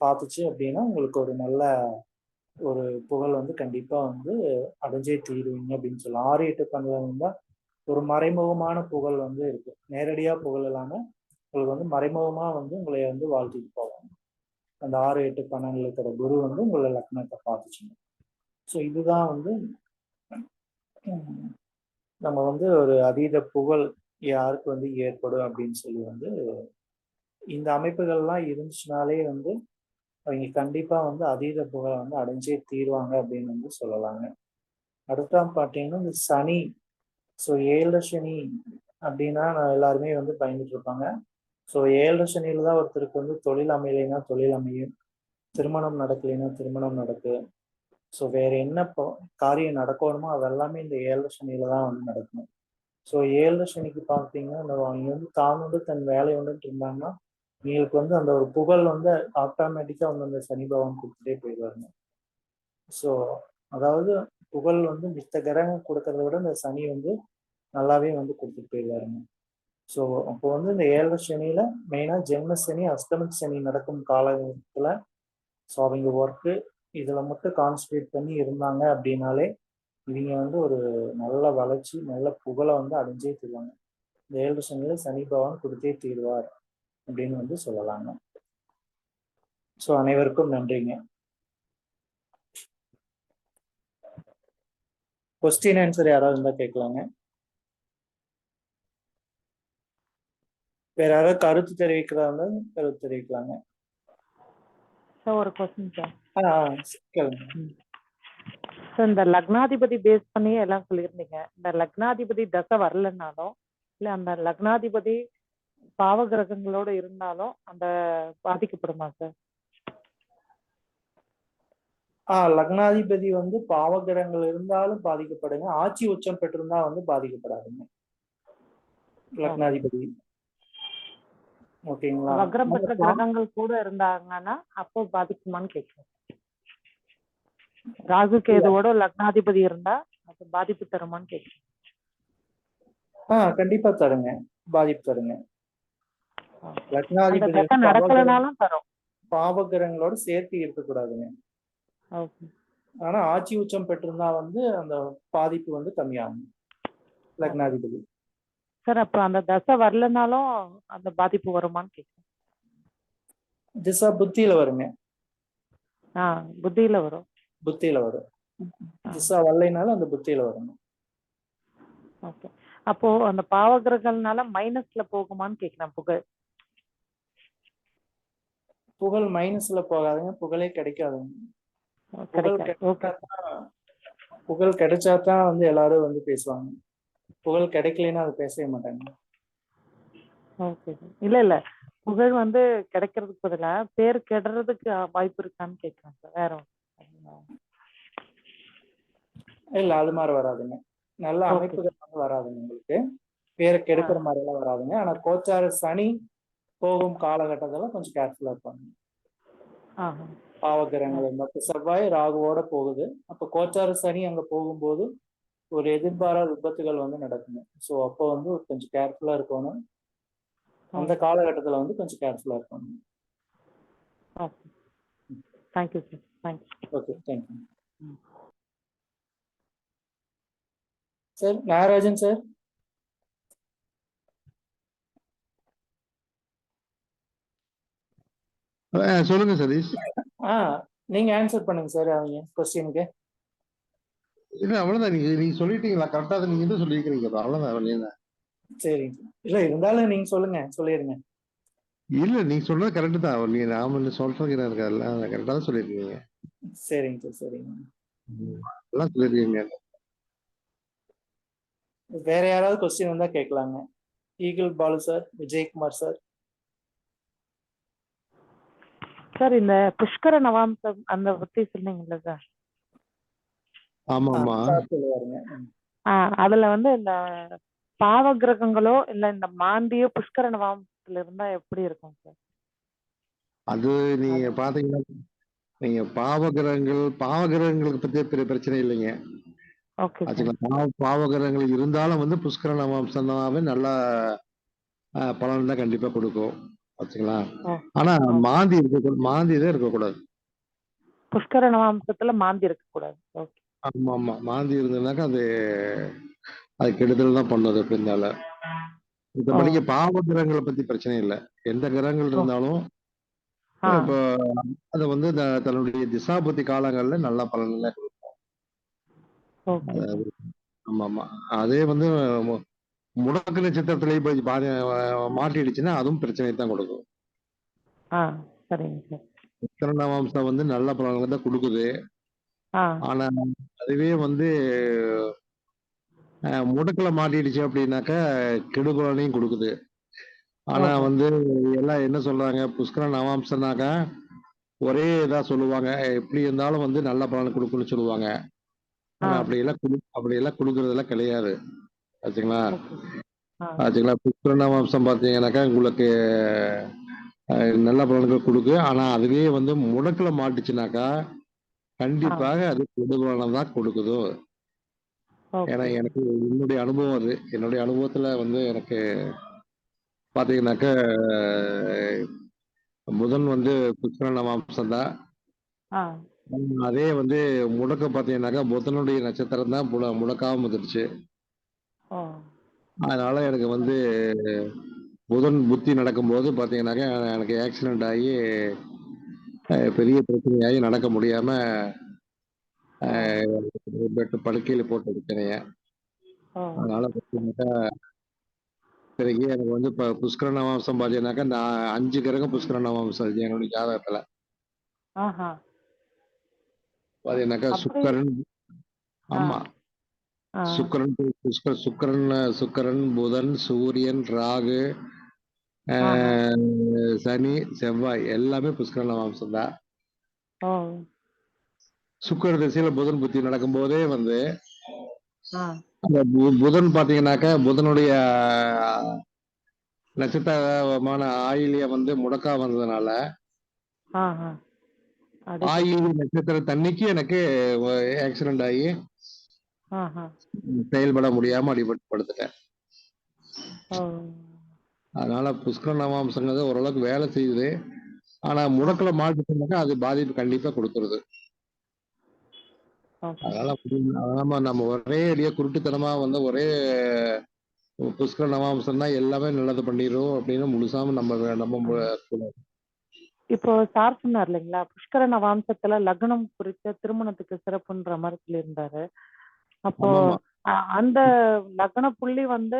பார்த்துச்சு அப்படின்னா உங்களுக்கு ஒரு நல்ல ஒரு புகழ் வந்து கண்டிப்பா வந்து அடைஞ்சே தீருவீங்க அப்படின்னு சொல்லலாம். 6, 8 பன்னெண்டுல தான் ஒரு மறைமுகமான புகழ் வந்து இருக்கு. நேரடியா புகழ் இல்லாம உங்களுக்கு வந்து மறைமுகமா வந்து உங்களை வந்து வாழ்த்திட்டு போவாங்க. அந்த 6, 8, 12 இருக்கிற குரு வந்து உங்களை லக்னத்தை பார்த்துச்சுங்க. ஸோ இதுதான் வந்து நம்ம வந்து ஒரு அதீத புகழ் யாருக்கு வந்து ஏற்படும் அப்படின்னு சொல்லி வந்து இந்த அமைப்புகள்லாம் இருந்துச்சுனாலே வந்து அவங்க கண்டிப்பா வந்து அதீத புகழை வந்து அடைஞ்சே தீருவாங்க அப்படின்னு வந்து சொல்லலாங்க. அடுத்தா பார்த்தீங்கன்னா இந்த சனி. ஸோ 7 சனி அப்படின்னா எல்லாருமே வந்து பயந்துட்டு இருப்பாங்க. ஸோ 7 சனியில தான் ஒருத்தருக்கு வந்து தொழில் அமையலைன்னா தொழில் அமையும், திருமணம் நடக்கலைன்னா திருமணம் நடக்கும். ஸோ வேற என்ன காரியம் நடக்கணுமோ அதெல்லாமே இந்த 7 சனியில தான் வந்து நடக்கணும். ஸோ 7 சனிக்கு பார்த்தீங்கன்னா அவங்க வந்து தான் வந்து தன் வேலை வந்துட்டு இருந்தாங்கன்னா உங்களுக்கு வந்து அந்த ஒரு புகழ் வந்து ஆட்டோமேட்டிக்கா வந்து அந்த சனி பகவான் கொடுத்துட்டே போயிடுவாருங்க. ஸோ அதாவது புகழ் வந்து மித்த கிரகம் கொடுக்கறத விட இந்த சனி வந்து நல்லாவே வந்து கொடுத்துட்டு போயிடுவாருங்க. ஸோ அப்போ வந்து இந்த 7 சனியில மெயினா ஜென்ம சனி, அஷ்டம சனி நடக்கும் காலத்துல ஸோ அவங்க ஒர்க்கு இதுல மட்டும் கான்சன்ட்ரேட் பண்ணி இருந்தாங்க அப்படின்னாலே இவங்க வந்து ஒரு நல்ல வளர்ச்சி, நல்ல புகழை வந்து அடைஞ்சே தீருவாங்க. இந்த 7 சனியில சனி பகவான் கொடுத்தே தீருவார் அப்படின்னு வந்து சொல்லலாங்க. ஸோ அனைவருக்கும் நன்றிங்க. கொஸ்டின் ஆன்சர் யாராவது இருந்தா கேட்கலாங்க. வேற யாராவது கருத்து தெரிவிக்கிறாங்க, கருத்து தெரிவிக்கலாங்க. சார் ஒரு கொஸ்டின் சார். கேளுங்க. சார் இந்த லக்னாதிபதி பேஸ் பண்ணி எல்லாம் சொல்லியிருந்தீங்க. இந்த லக்னாதிபதி தசை வரலனாலும் இல்ல அந்த லக்னாதிபதி பாவ கிரகங்களோட இருந்தாலும் அந்த பாதிக்கப்படுமா சார்? லக்னாதிபதி வந்து பாவகிரகங்கள் இருந்தாலும் பாதிக்கப்படுங்க. ஆட்சி உச்சம் பெற்றிருந்தா வந்து பாதிக்கப்படாதுங்க லக்னாதிபதி. ஓகேங்களா? வக்ரம் பெற்ற கிரகங்கள் கூட இருந்தாங்கன்னா அப்போ பாதிக்குமான்னு கேட்கிறேன். ராகு கேதுவோட லக்னாதிபதி இருந்தா அது பாதிப்பு தருமான்னு கேட்கிறேன். கண்டிப்பா தருங்க, பாதிப்பு தருங்க. லக்னாதிபதி நடக்கலனாலும் தரும். பாவகிரகங்களோட சேர்த்து இருக்கக்கூடாதுங்க. ஆனா ஆட்சி உச்சம் பெற்றிருந்தா வந்து அந்த பாதிப்பு வந்து கம்மியாகும் லக்னாதிபதி. சார் அப்ப அந்த தசை வரலனாலும் அந்த பாதிப்பு வருமான்னு கேட்கிறேன். திசா புத்தியில வருங்க. புத்தியில வரும். புத்தியில வரும். திசா வரலைனாலும் அந்த புத்தியில வரும். ஓகே. அப்போ அந்த பாவகிரகங்கள்னால மைனஸ்ல போகுமான்னு கேட்கிறேன் புகழ். புகழ் மைனஸ்ல போகாதுங்க, புகழே கிடைக்காதுங்க. புகழ் கிடைச்சாதான் வந்து எல்லாரும் வந்து பேசுவாங்க. புகழ் கிடைக்கலன்னா அது பேசவே மாட்டாங்க. ஓகே. இல்ல இல்ல புகழ் வந்து கிடைக்கிறதுக்கு பதிலா பேர் கெடுறதுக்கு வாய்ப்பு இருக்கான்னு கேட்கிறேன் சார். வேற இல்ல அது மாதிரி வராதுங்க. நல்ல அமைப்புகள் வந்து வராதுங்க. உங்களுக்கு பேரை கெடுக்கிற மாதிரி எல்லாம் வராதுங்க. ஆனா கோச்சார சனி போகும் காலகட்டத்துல கொஞ்சம் கேர்ஃபுல்லா இருப்பாங்க. பாவகிரகங்கள் இருந்தா செவ்வாய் ராகுவோட போகுது. அப்ப கோச்சார சனி அங்க போகும்போது ஒரு எதிர்பாராத விபத்துகள் வந்து நடக்குங்க. ஸோ அப்போ வந்து கொஞ்சம் கேர்ஃபுல்லா இருக்கணும். அந்த காலகட்டத்துல வந்து கொஞ்சம் கேர்ஃபுல்லா இருக்கணும். Thank you sir. Thank you. Okay, thank you sir. Nagarajan sir. சொல்லுங்க சதீஷ். நீங்க ஆன்சர் பண்ணுங்க சார் அவங்க கொஸ்டினுக்கு. இல்ல அவ்வளவுதான். நீங்க சொல்லிட்டீங்களா? கரெக்டா நீங்க என்ன சொல்லிருக்கீங்க? அவ்வளவுதான். சரிங்க. இல்ல இருந்தாலும் நீங்க சொல்லிடுங்க. இல்ல நீங்க சொல்றது கரெக்ட் தான். நீங்க நாம சொல்றதுக்கு இருக்காதுல்ல, கரெக்டா தான் சொல்லிருக்கீங்க. சரிங்க சார். சரிங்க, எல்லாம் சொல்லிருக்கீங்க. வேற யாராவது கொஸ்டின் வந்தா கேட்கலாங்க. Eagle Balu sir, Vijayakumar sir. Sir இந்த புஷ்கர நவாம்சம் அந்த பத்தி சொன்னீங்கல்ல சார்? ஆமாமா. அதுல வந்து இந்த பாவ கிரகங்களோ இல்ல இந்த மாந்தியோ புஷ்கர நவாம்சத்துல இருந்தா எப்படி இருக்கும் சார்? அது நீங்க பாத்தீங்கன்னா நீங்க பாவகிரகங்களுக்கு பத்தி பெரிய பிரச்சனை இல்லைங்க. பாவகிரகங்கள் இருந்தாலும் வந்து புஷ்கர நவாம்சம்னாவே நல்ல பலன் தான் கண்டிப்பா கொடுக்கும். பாத்தீங்களா? ஆனா மாந்தி தான் இருக்கக்கூடாது. புஷ்கர நவாம்சத்துல மாந்தி இருக்கக்கூடாது. ஓகே. ஆமா ஆமா, மாந்தி இருந்ததுனாக்கா அது அது கெடுதல் தான் பண்ணுது எப்படி இருந்தாலும். ஓ மற்றபடிக்கு பாவ கிரகங்களை பத்தி பிரச்சனை இல்லை. எந்த கிரகங்கள் ஓ இருந்தாலும் ஆ இப்போ அது வந்து தன்னுடைய திசாபுத்தி காலங்கள்ல நல்ல பலன்களை கொடுக்கும். Okay sir. ஆமா ஆமா. அதே வந்து முடக்கு நட்சத்திரத்திலேயே போய் மாட்டிடுச்சுன்னா அதுவும் பிரச்சனை தான் கொடுக்கும். ஆ சரிங்க சார். உத்தரநவாம்சம் வந்து நல்ல பலன்களை தான் கொடுக்குது. ஆ ஆனா அதுவே வந்து முடக்குல மாட்டிடுச்சு அப்படின்னாக்கா கெடுபலனையும் கொடுக்குது. ஆனா ஓஹோ வந்து எல்லாம் என்ன சொல்றாங்க, புஷ்கர நவாம்சம்னாக்கா ஒரே இதா சொல்லுவாங்க, எப்படி இருந்தாலும் வந்து நல்ல பலன் கொடுக்குன்னு சொல்லுவாங்க. ஆ ஆனா அப்படியெல்லாம் கொடுக்கறதெல்லாம் கிடையாது. ஆச்சுங்களா? ஓகே ஆ ஆச்சுங்களா? புஷ்கர நவாம்சம் பார்த்தீங்கன்னாக்கா உங்களுக்கு நல்ல பலன்கள் கொடுக்கு. ஆனா அதுவே வந்து முடக்குல மாட்டுச்சுனாக்கா ஆ கண்டிப்பாக அது கெடுபலனை தான் கொடுக்குதோ. ஏன்னா ஓகே எனக்கு என்னுடைய அனுபவம் அது. என்னுடைய அனுபவத்துல வந்து எனக்கு பாத்தீங்கன்னாக்கா புதன் வந்து புஷ்கர நவாம்சம் தான். ஆ அதே வந்து முடக்க பாத்தீங்கன்னாக்கா புதனுடைய நட்சத்திரம் தான் முடக்காம வந்துடுச்சு. ஓ அதனால எனக்கு வந்து புதன் புத்தி நடக்கும்போது பாத்தீங்கன்னாக்கா எனக்கு ஆக்சிடென்ட் ஆகி பெரிய பிரச்சனையாகி நடக்க முடியாம ஓ பெட்டு படுக்கையில போட்டு எடுத்தனைய. ஓ அதனால பாத்தீங்கன்னாக்கா பிறகு எனக்கு வந்து இப்ப புஷ்கர நவாம்சம் பாத்தீங்கன்னாக்கா நான் 5 கிரகம் புஷ்கர நவாம்சம் இருக்கு என்னுடைய ஜாதகத்துல. ஆஹா பாத்தீங்கன்னாக்கா அப்படி சுக்கரன், ஆ ஆமா, ஆ சுக்கிரன் சுக்கிரன் சுக்கிரன் புதன் சூரியன் ராகு ஆஹா சனி செவ்வாய் எல்லாமே புஷ்கர நவாம்சம் தான். ஓ சுக்கிர திசையில புதன் புத்தி நடக்கும் போதே வந்து ஆ அந்த புதன் பாத்தீங்கன்னாக்கா புதனுடைய நட்சத்திரமான ஆயிலிய வந்து முடக்கா வந்ததுனால ஆஹா அடிபட்டு ஆயிலி நட்சத்திர தண்ணிக்கு எனக்கு ஆக்சிடென்ட் ஆகி ஆஹா செயல்பட முடியாம அடிபட்டு படுத்துட்டேன். ஓ அதனால புஷ்கர நவாம்சங்கிறது ஓரளவுக்கு வேலை செய்யுது. ஆனா ஆ முடக்குல மாட்டுச்சுனாக்கா அது பாதிப்பு கண்டிப்பா கொடுத்துருது. ஓகே அதனால நம்ம ஒரே அடியா குருட்டுத்தனமா வந்து ஒரே புஷ்கர நவாம்சம் தான் எல்லாமே நல்லது பண்ணிரும் அப்படின்னு முழுசாம நம்ம ஆ. கூடாது. இப்போ சார் சொன்னார் இல்லைங்களா, புஷ்கர நவாம்சத்துல லக்னம் குறித்த திருமணத்துக்கு சிறப்புன்ற மாதிரி சொல்லியிருந்தாரு. அப்போ ஆமாமா. அந்த லக்ன புள்ளி வந்து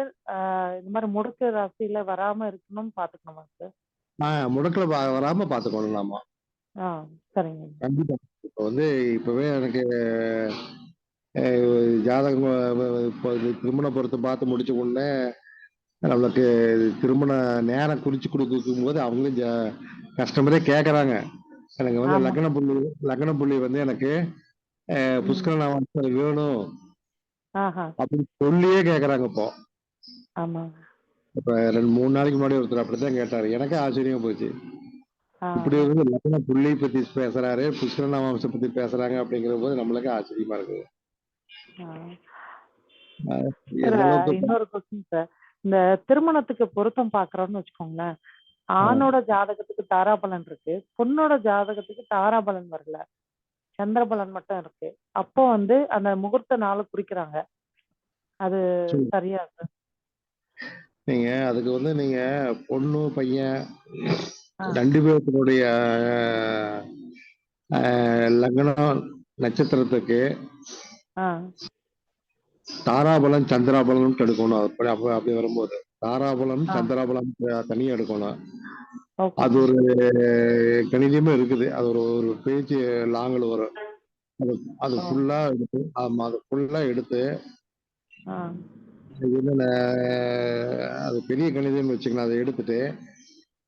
இந்த மாதிரி முடக்கு ராசியில வராம இருக்கணும்னு பாத்துக்கணுமா சார்? முடக்குல வராம பாத்துக்கணும் நாம. ஆ சரிங்க. கண்டிப்பா. இப்ப வந்து இப்பவே எனக்கு ஜாதகம் இப்போ திருமண பொருத்தம் பார்த்து முடிச்ச உடனே நம்மளுக்கு திருமண நேரம் குறிச்சு கொடுக்கும் போது அவங்களும் கஸ்டமரே கேக்குறாங்க. எனக்கு வந்து ஆமா லக்ன புள்ளி வந்து எனக்கு ம் புஷ்கர நவாம்சம் வேணும் ஆஹா அப்படின்னு சொல்லியே கேக்குறாங்க இப்போ. ஆமாங்க. இப்ப 2-3 நாளைக்கு முன்னாடி ஒருத்தர் அப்படித்தான் கேட்டாரு. எனக்கே ஆச்சரியமா போச்சு. ஆ இப்படி வந்து லக்ன புள்ளி பத்தி பேசுறாரு, புஷ்கர நவாம்சம் பத்தி பேசுறாங்க அப்படிங்கிற போது நம்மளுக்கு ஆச்சரியமா இருக்கு. ஆ. அஹ் சார் எந்த அளவுக்கு இன்னொரு கொஸ்டின் சார். இந்த திருமணத்துக்கு பொருத்தம் பாக்குறோம்னு வச்சுக்கோங்களேன், அஹ் ஆணோட ஜாதகத்துக்கு தாராபலன் இருக்கு, பொண்ணோட ஜாதகத்துக்கு தாராபலன் வரல, சந்திரபலன் மட்டும் இருக்கு. அப்போ வந்து அந்த முகூர்த்த நாளை குறிக்கிறாங்க. அது சொல்லு. சரியா சார்? நீங்க அதுக்கு வந்து நீங்க பொண்ணு பையன் ஆ 2 பேர்த்தினுடைய லக்னம் நட்சத்திரத்துக்கு ஆ தாராபலம் சந்திராபலம் எடுக்கணும். அப்படி அப்படி அப்படி வரும்போது தாராபலம் ஆ சந்திராபலம் தனியா எடுக்கணும். ஓகே அது சார். ஒரு கணிதமே இருக்குது. அது ஒரு ஒரு பேஜ் லாங்கில் வரும். அது அது ஓ ஃபுல்லா எடுத்து, ஆமா, அது ஃபுல்லா எடுத்து ஆ அது என்னென்ன அது பெரிய கணிதம்னு வச்சுக்கலாம். அதை எடுத்துட்டு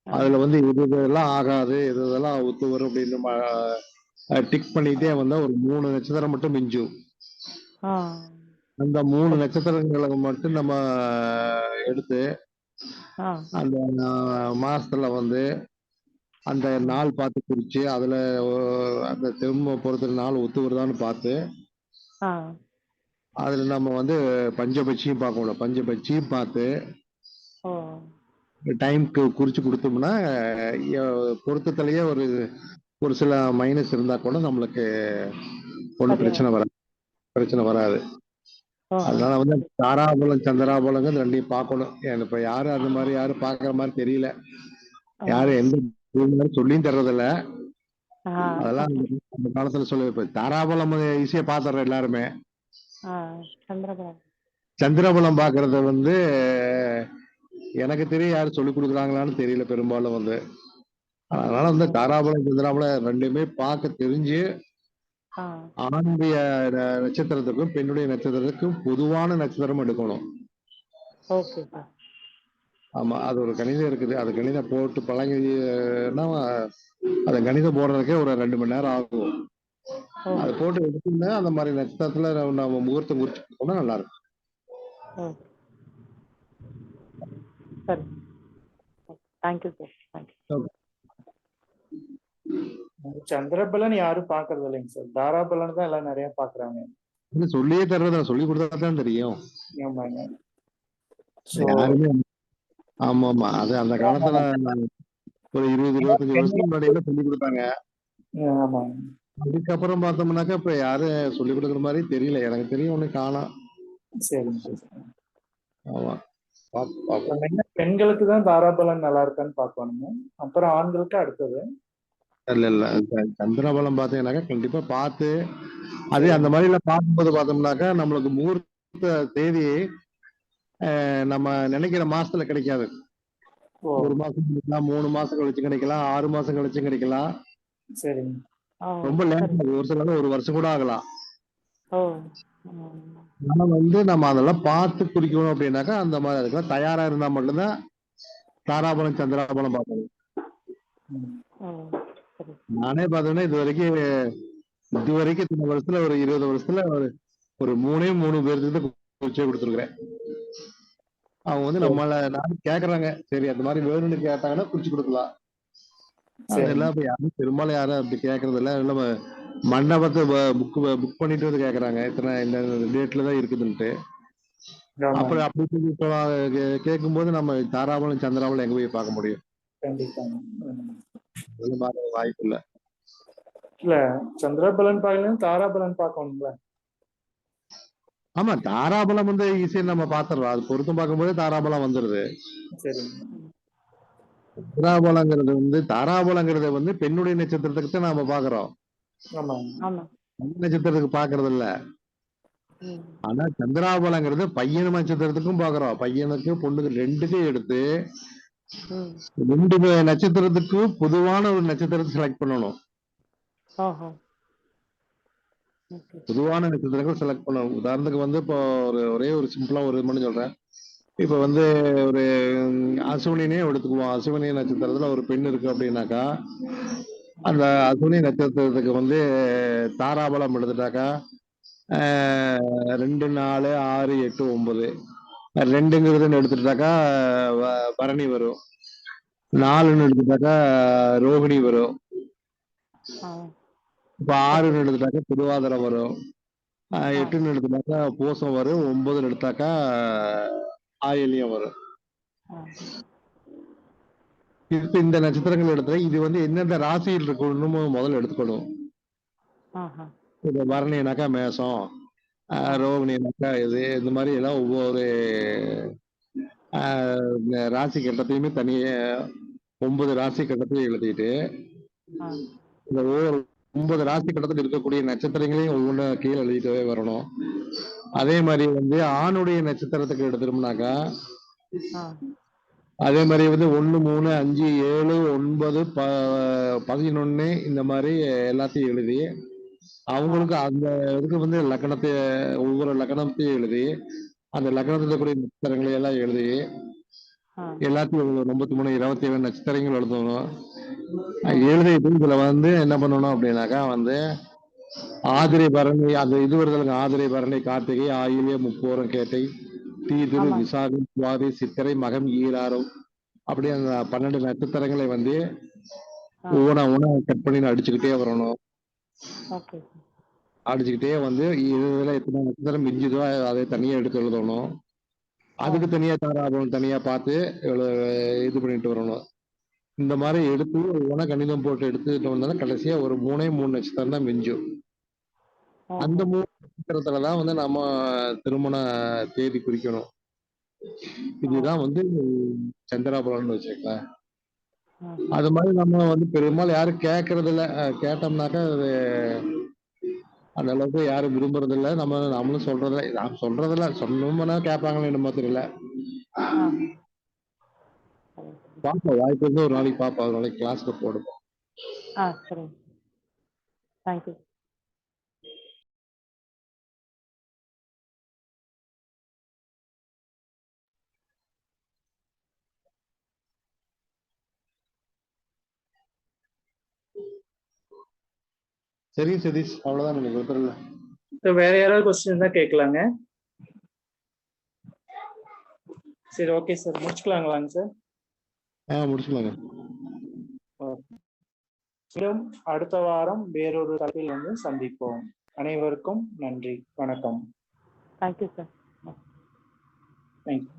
ஆ அதுல வந்து இது இதெல்லாம் ஆகாது, இது இதெல்லாம் ஒத்து வரும் அப்படின்னு டிக் பண்ணிட்டே வந்தா ஒரு 3 நட்சத்திரம் மட்டும் மிஞ்சும். ஆ அந்த 3 ஓகே. நட்சத்திரங்களை மட்டும் நம்ம எடுத்து ஆ அந்த மாசத்துல வந்து அந்த ஆ நாள் பார்த்து குறிச்சு அதுல அந்த திரும்ப பொறுத்த நாள் ஒத்து வருதான்னு பார்த்து ஆ அதுல நம்ம வந்து பஞ்சபட்சியும் பார்க்கணும். பஞ்சபட்சியும் பார்த்து ஓ டைம்க்கு குறிச்சு கொடுத்தோம்னா பொருத்தத்திலேயே ஒரு ஒரு சில மைனஸ் இருந்தா கூட நம்மளுக்கு ஒன்றும் சரியா பிரச்சனை வராது. ஓஹோ அதனால வந்து தாராபலம் சந்திராபலங்கள் ரெண்டையும் பார்க்கணும். இப்ப யாரும் அது மாதிரி யாரும் பார்க்குற மாதிரி தெரியல. ஓ யாரும் எந்த சொல்லியும் தர்றதில்ல. ஆ அதெல்லாம் அந்த காலத்துல சொல்லி இப்ப தாராபலம் ஈஸியா பாத்துறோம் எல்லாருமே. ஆ சந்திரபலம் சந்திரபலம் பாக்குறது வந்து எனக்கு தெரியும் யாரும் சொல்லி கொடுக்குறாங்களான்னு தெரியல பெரும்பாலும் வந்து. அதனால வந்து ஓ தாராபலம் சந்திராபலம் ரெண்டுமே பார்க்க தெரிஞ்சு ஆ ஆணுடைய நட்சத்திரத்துக்கும் பெண்ணுடைய நட்சத்திரத்துக்கும் பொதுவான நட்சத்திரம் எடுக்கணும். ஓகே சார் ஆமா, அது ஒரு கணிதம் இருக்குது. அது கணிதம் போட்டு பழகினா அதை கணிதம் போடுறதுக்கே ஒரு 2 மணி நேரம் ஆகும். ஓ அதை போட்டு எடுத்தீங்கன்னா அந்த மாதிரி நட்சத்திரத்துல நம்ம முகூர்த்தம் குறிச்சு போனா நல்லா இருக்கும். ஓ சரி தேங்க்யூ சார் தேங்க்யூ சந்திரபலன் யாரும் பாக்குறது இல்லைங்க சார். தாராபலன் தான் எல்லாம் நிறைய பாக்குறாங்க. இது சொல்லியே தர்றத சொல்லி கொடுத்தா தான் தெரியும். ஆமாங்க. யாருமே ஆமா ஆமா, அது அந்த காலத்துல ஒரு 20-25 வருஷத்துக்கு முன்னாடி எல்லாம் சொல்லி கொடுத்தாங்க. ஆமாங்க. அதுக்கப்புறம் பார்த்தோம்னாக்கா இப்ப யாரும் சொல்லி கொடுக்குற மாதிரி தெரியல. எனக்கு தெரியும் ஒண்ணு காணோம். சரிங்க சார். ஆமா, பாப்போம். பெண்களுக்கு தான் தாராபலன் நல்லா இருக்கான்னு பார்க்கணுங்க. அப்புறம் ஆண்களுக்கு அடுத்தது. இல்ல சந்திரபலம் பாத்தீங்கன்னாக்கா கண்டிப்பா பார்த்து அதே அந்த மாதிரி எல்லாம் பார்க்கும்போது பார்த்தோம்னாக்கா நம்மளுக்கு முகூர்த்த தேதி நம்ம நினைக்கிற மாசத்துல கிடைக்காது. ஓ 1 மாசம் கிடைக்கலாம், 3 மாசம் கழிச்சு கிடைக்கலாம், 6 மாசம் கழிச்சு கிடைக்கலாம். சரிங்க. ரொம்ப லேட் ஆகுது. ஒரு சில 1 வருஷம் கூட ஆகலாம். ஓ ஆனா வந்து நம்ம அதெல்லாம் பார்த்து குறிக்கணும் அப்படின்னாக்கா அந்த மாதிரி அதுக்கெல்லாம் தயாரா இருந்தா மட்டும்தான் தாராபலம் சந்திராபலம் பார்க்கணும். ஓ சரி நானே பார்த்தோன்னா இது வரைக்கும் இத்தனை வருஷத்துல ஒரு 20 வருஷத்துல ஒரு 3 பேருக்கு குறிச்சே கொடுத்துருக்கிறேன். அவங்க வந்து நம்மள நானும் கேக்குறாங்க, சரி அந்த மாதிரி வேணும்னு கேட்டாங்கன்னா குறிச்சு கொடுக்கலாம். அதெல்லாம் இப்ப யாரும் பெரும்பாலும் யாரும் அப்படி கேட்கறது இல்ல. நம்ம மண்டபத்தை புக் பண்ணிட்டு வந்து கேக்குறாங்க, இத்தனை இந்த டேட்ல தான் இருக்குதுன்ட்டு. அப்புறம் அப்படி சொல்லி கேட்கும்போது நம்ம தாராபலம் சந்திராபலம் எங்க போய் பார்க்க முடியும்? வாய்ப்பு இல்ல. இல்ல சந்திரபலன் பார்க்கலாம், தாராபலன் பார்க்கணும்ல. ஆமா, தாராபலம் வந்து ஈஸியா நம்ம பாத்துறோம். அது பொருத்தம் பார்க்கும்போது தாராபலம் வந்துருது. தாராபலங்கிறது வந்து பெண்ணுடைய நட்சத்திரத்துக்கு தான் நாம பாக்குறோம், நட்சத்திரத்துக்கு பாக்குறது இல்ல. ஆனா சந்திராபலங்கிறது பையன் நட்சத்திரத்துக்கும் பாக்குறோம். பையனுக்கு பொண்ணுக்கு ரெண்டுக்கும் எடுத்து 2 நட்சத்திரத்துக்கு பொதுவான ஒரு நட்சத்திரத்தை செலக்ட் பண்ணணும். பொதுவான நட்சத்திரங்கள் செலக்ட் பண்ணணும். உதாரணத்துக்கு வந்து இப்போ ஒரே ஒரு சிம்பிளா ஒரு இது மட்டும் சொல்றேன். இப்ப வந்து ஒரு அசுவினே எடுத்துக்குவோம். அசுவினி நட்சத்திரத்துல ஒரு பெண் இருக்கு அப்படின்னாக்கா அந்த அசுவினி நட்சத்திரத்துக்கு வந்து தாராபலம் எடுத்துட்டாக்கா 2, 4, 6, 8, 9 2ங்கிறதுன்னு எடுத்துட்டாக்கா பரணி வரும். 4ன்னு எடுத்துட்டாக்கா ரோகிணி வரும். இப்ப 6ன்னு எடுத்துட்டாக்கா திருவாதிரை வரும். 8ன்னு எடுத்துட்டாக்கா பூசம் வரும். 9ன்னு எடுத்தாக்கா ஆயில்யம் வரும். இப்ப இந்த நட்சத்திரங்கள் எடுத்த இது வந்து எந்தெந்த ராசியில் இருக்கணும்னு முதல்ல எடுத்துக்கணும். பரணினாக்கா மேசம், ரோகிணினாக்கா இது, இந்த மாதிரி எல்லாம் ஒவ்வொரு ராசி கட்டத்தையுமே தனியே 9 ராசி கட்டத்தையும் எழுதிட்டு இந்த ஒவ்வொரு 9 ராசி கட்டத்தில் இருக்கக்கூடிய நட்சத்திரங்களையும் ஒவ்வொன்று கீழே எழுதிட்டே வரணும். அதே மாதிரி வந்து ஆணுடைய நட்சத்திரத்துக்கு எடுத்துட்டோம்னாக்கா அதே மாதிரி வந்து 1, 3, 5, 7, 9, 11 இந்த மாதிரி எல்லாத்தையும் எழுதி அவங்களுக்கு அந்த இதுக்கு வந்து லக்னத்தை ஒவ்வொரு லக்னத்தையும் எழுதி அந்த லக்னத்துல கூடிய நட்சத்திரங்களை எல்லாம் எழுதி எல்லாத்தையும் 93, 27 நட்சத்திரங்கள் எழுதணும். எழுதிட்டு இதுல வந்து என்ன பண்ணணும் அப்படின்னாக்கா வந்து ஆதிரை பரணி அந்த இது வருதலுங்க, ஆதிரை பரணி கார்த்திகை ஆயிலிய முப்போரம் கேட்டை தீதிரு விசாகம் சுவாதி சித்திரை மகம் ஈராறும் அப்படி அந்த 12 நட்சத்திரங்களை வந்து ஒவ்வொன்றா கட் பண்ணி அடிச்சுக்கிட்டே வரணும். அடிச்சுக்கிட்டே வந்து இதுல எத்தனை நட்சத்திரம் மிஞ்சுதோ அதை தனியா எடுத்து எழுதணும். அதுக்கு தனியா தாராபலம் தனியா பார்த்து இது பண்ணிட்டு வரணும். இந்த மாதிரி எடுத்து உன கணிதம் போட்டு எடுத்துட்டு வந்தாலும் கடைசியா ஒரு 3 நட்சத்திரம் தான் மிஞ்சும். அந்த 3 நட்சத்திரத்துலதான் வந்து நம்ம திருமண தேதி குறிக்கணும். இதுதான் வந்து சந்திராபுரம்னு வச்சுக்கலாம். அது மாதிரி நம்ம வந்து பெரும்பாலும் யாரும் கேட்கறது இல்ல. கேட்டோம்னாக்கா அது அந்த அளவுக்கு யாரும் விரும்புறது இல்ல. நம்மளும் சொல்றதில்ல. நான் சொல்றதில்ல. சொன்னோம்னா கேட்பாங்களோ என்னமோ தெரியல. பாப்போம், வாய்ப்பு இருந்து ஒரு நாளைக்கு பாப்போம். ஒரு நாளைக்கு கிளாஸ்ல போடுவோம். சரிங்க. தேங்க்யூ. சரி சதீஷ், அவ்வளவுதான் எனக்கு ஒருத்தர். வேற யாராவது கொஸ்டின் தான் கேட்கலாங்க. சரி, ஓகே சார், முடிச்சுக்கலாங்களாங்க சார்? முடிச்சுக்கலாங்க. அடுத்த வாரம் வேறொரு தலைப்பில் வந்து சந்திப்போம். அனைவருக்கும் நன்றி, வணக்கம். Thank you sir. தேங்க்யூ.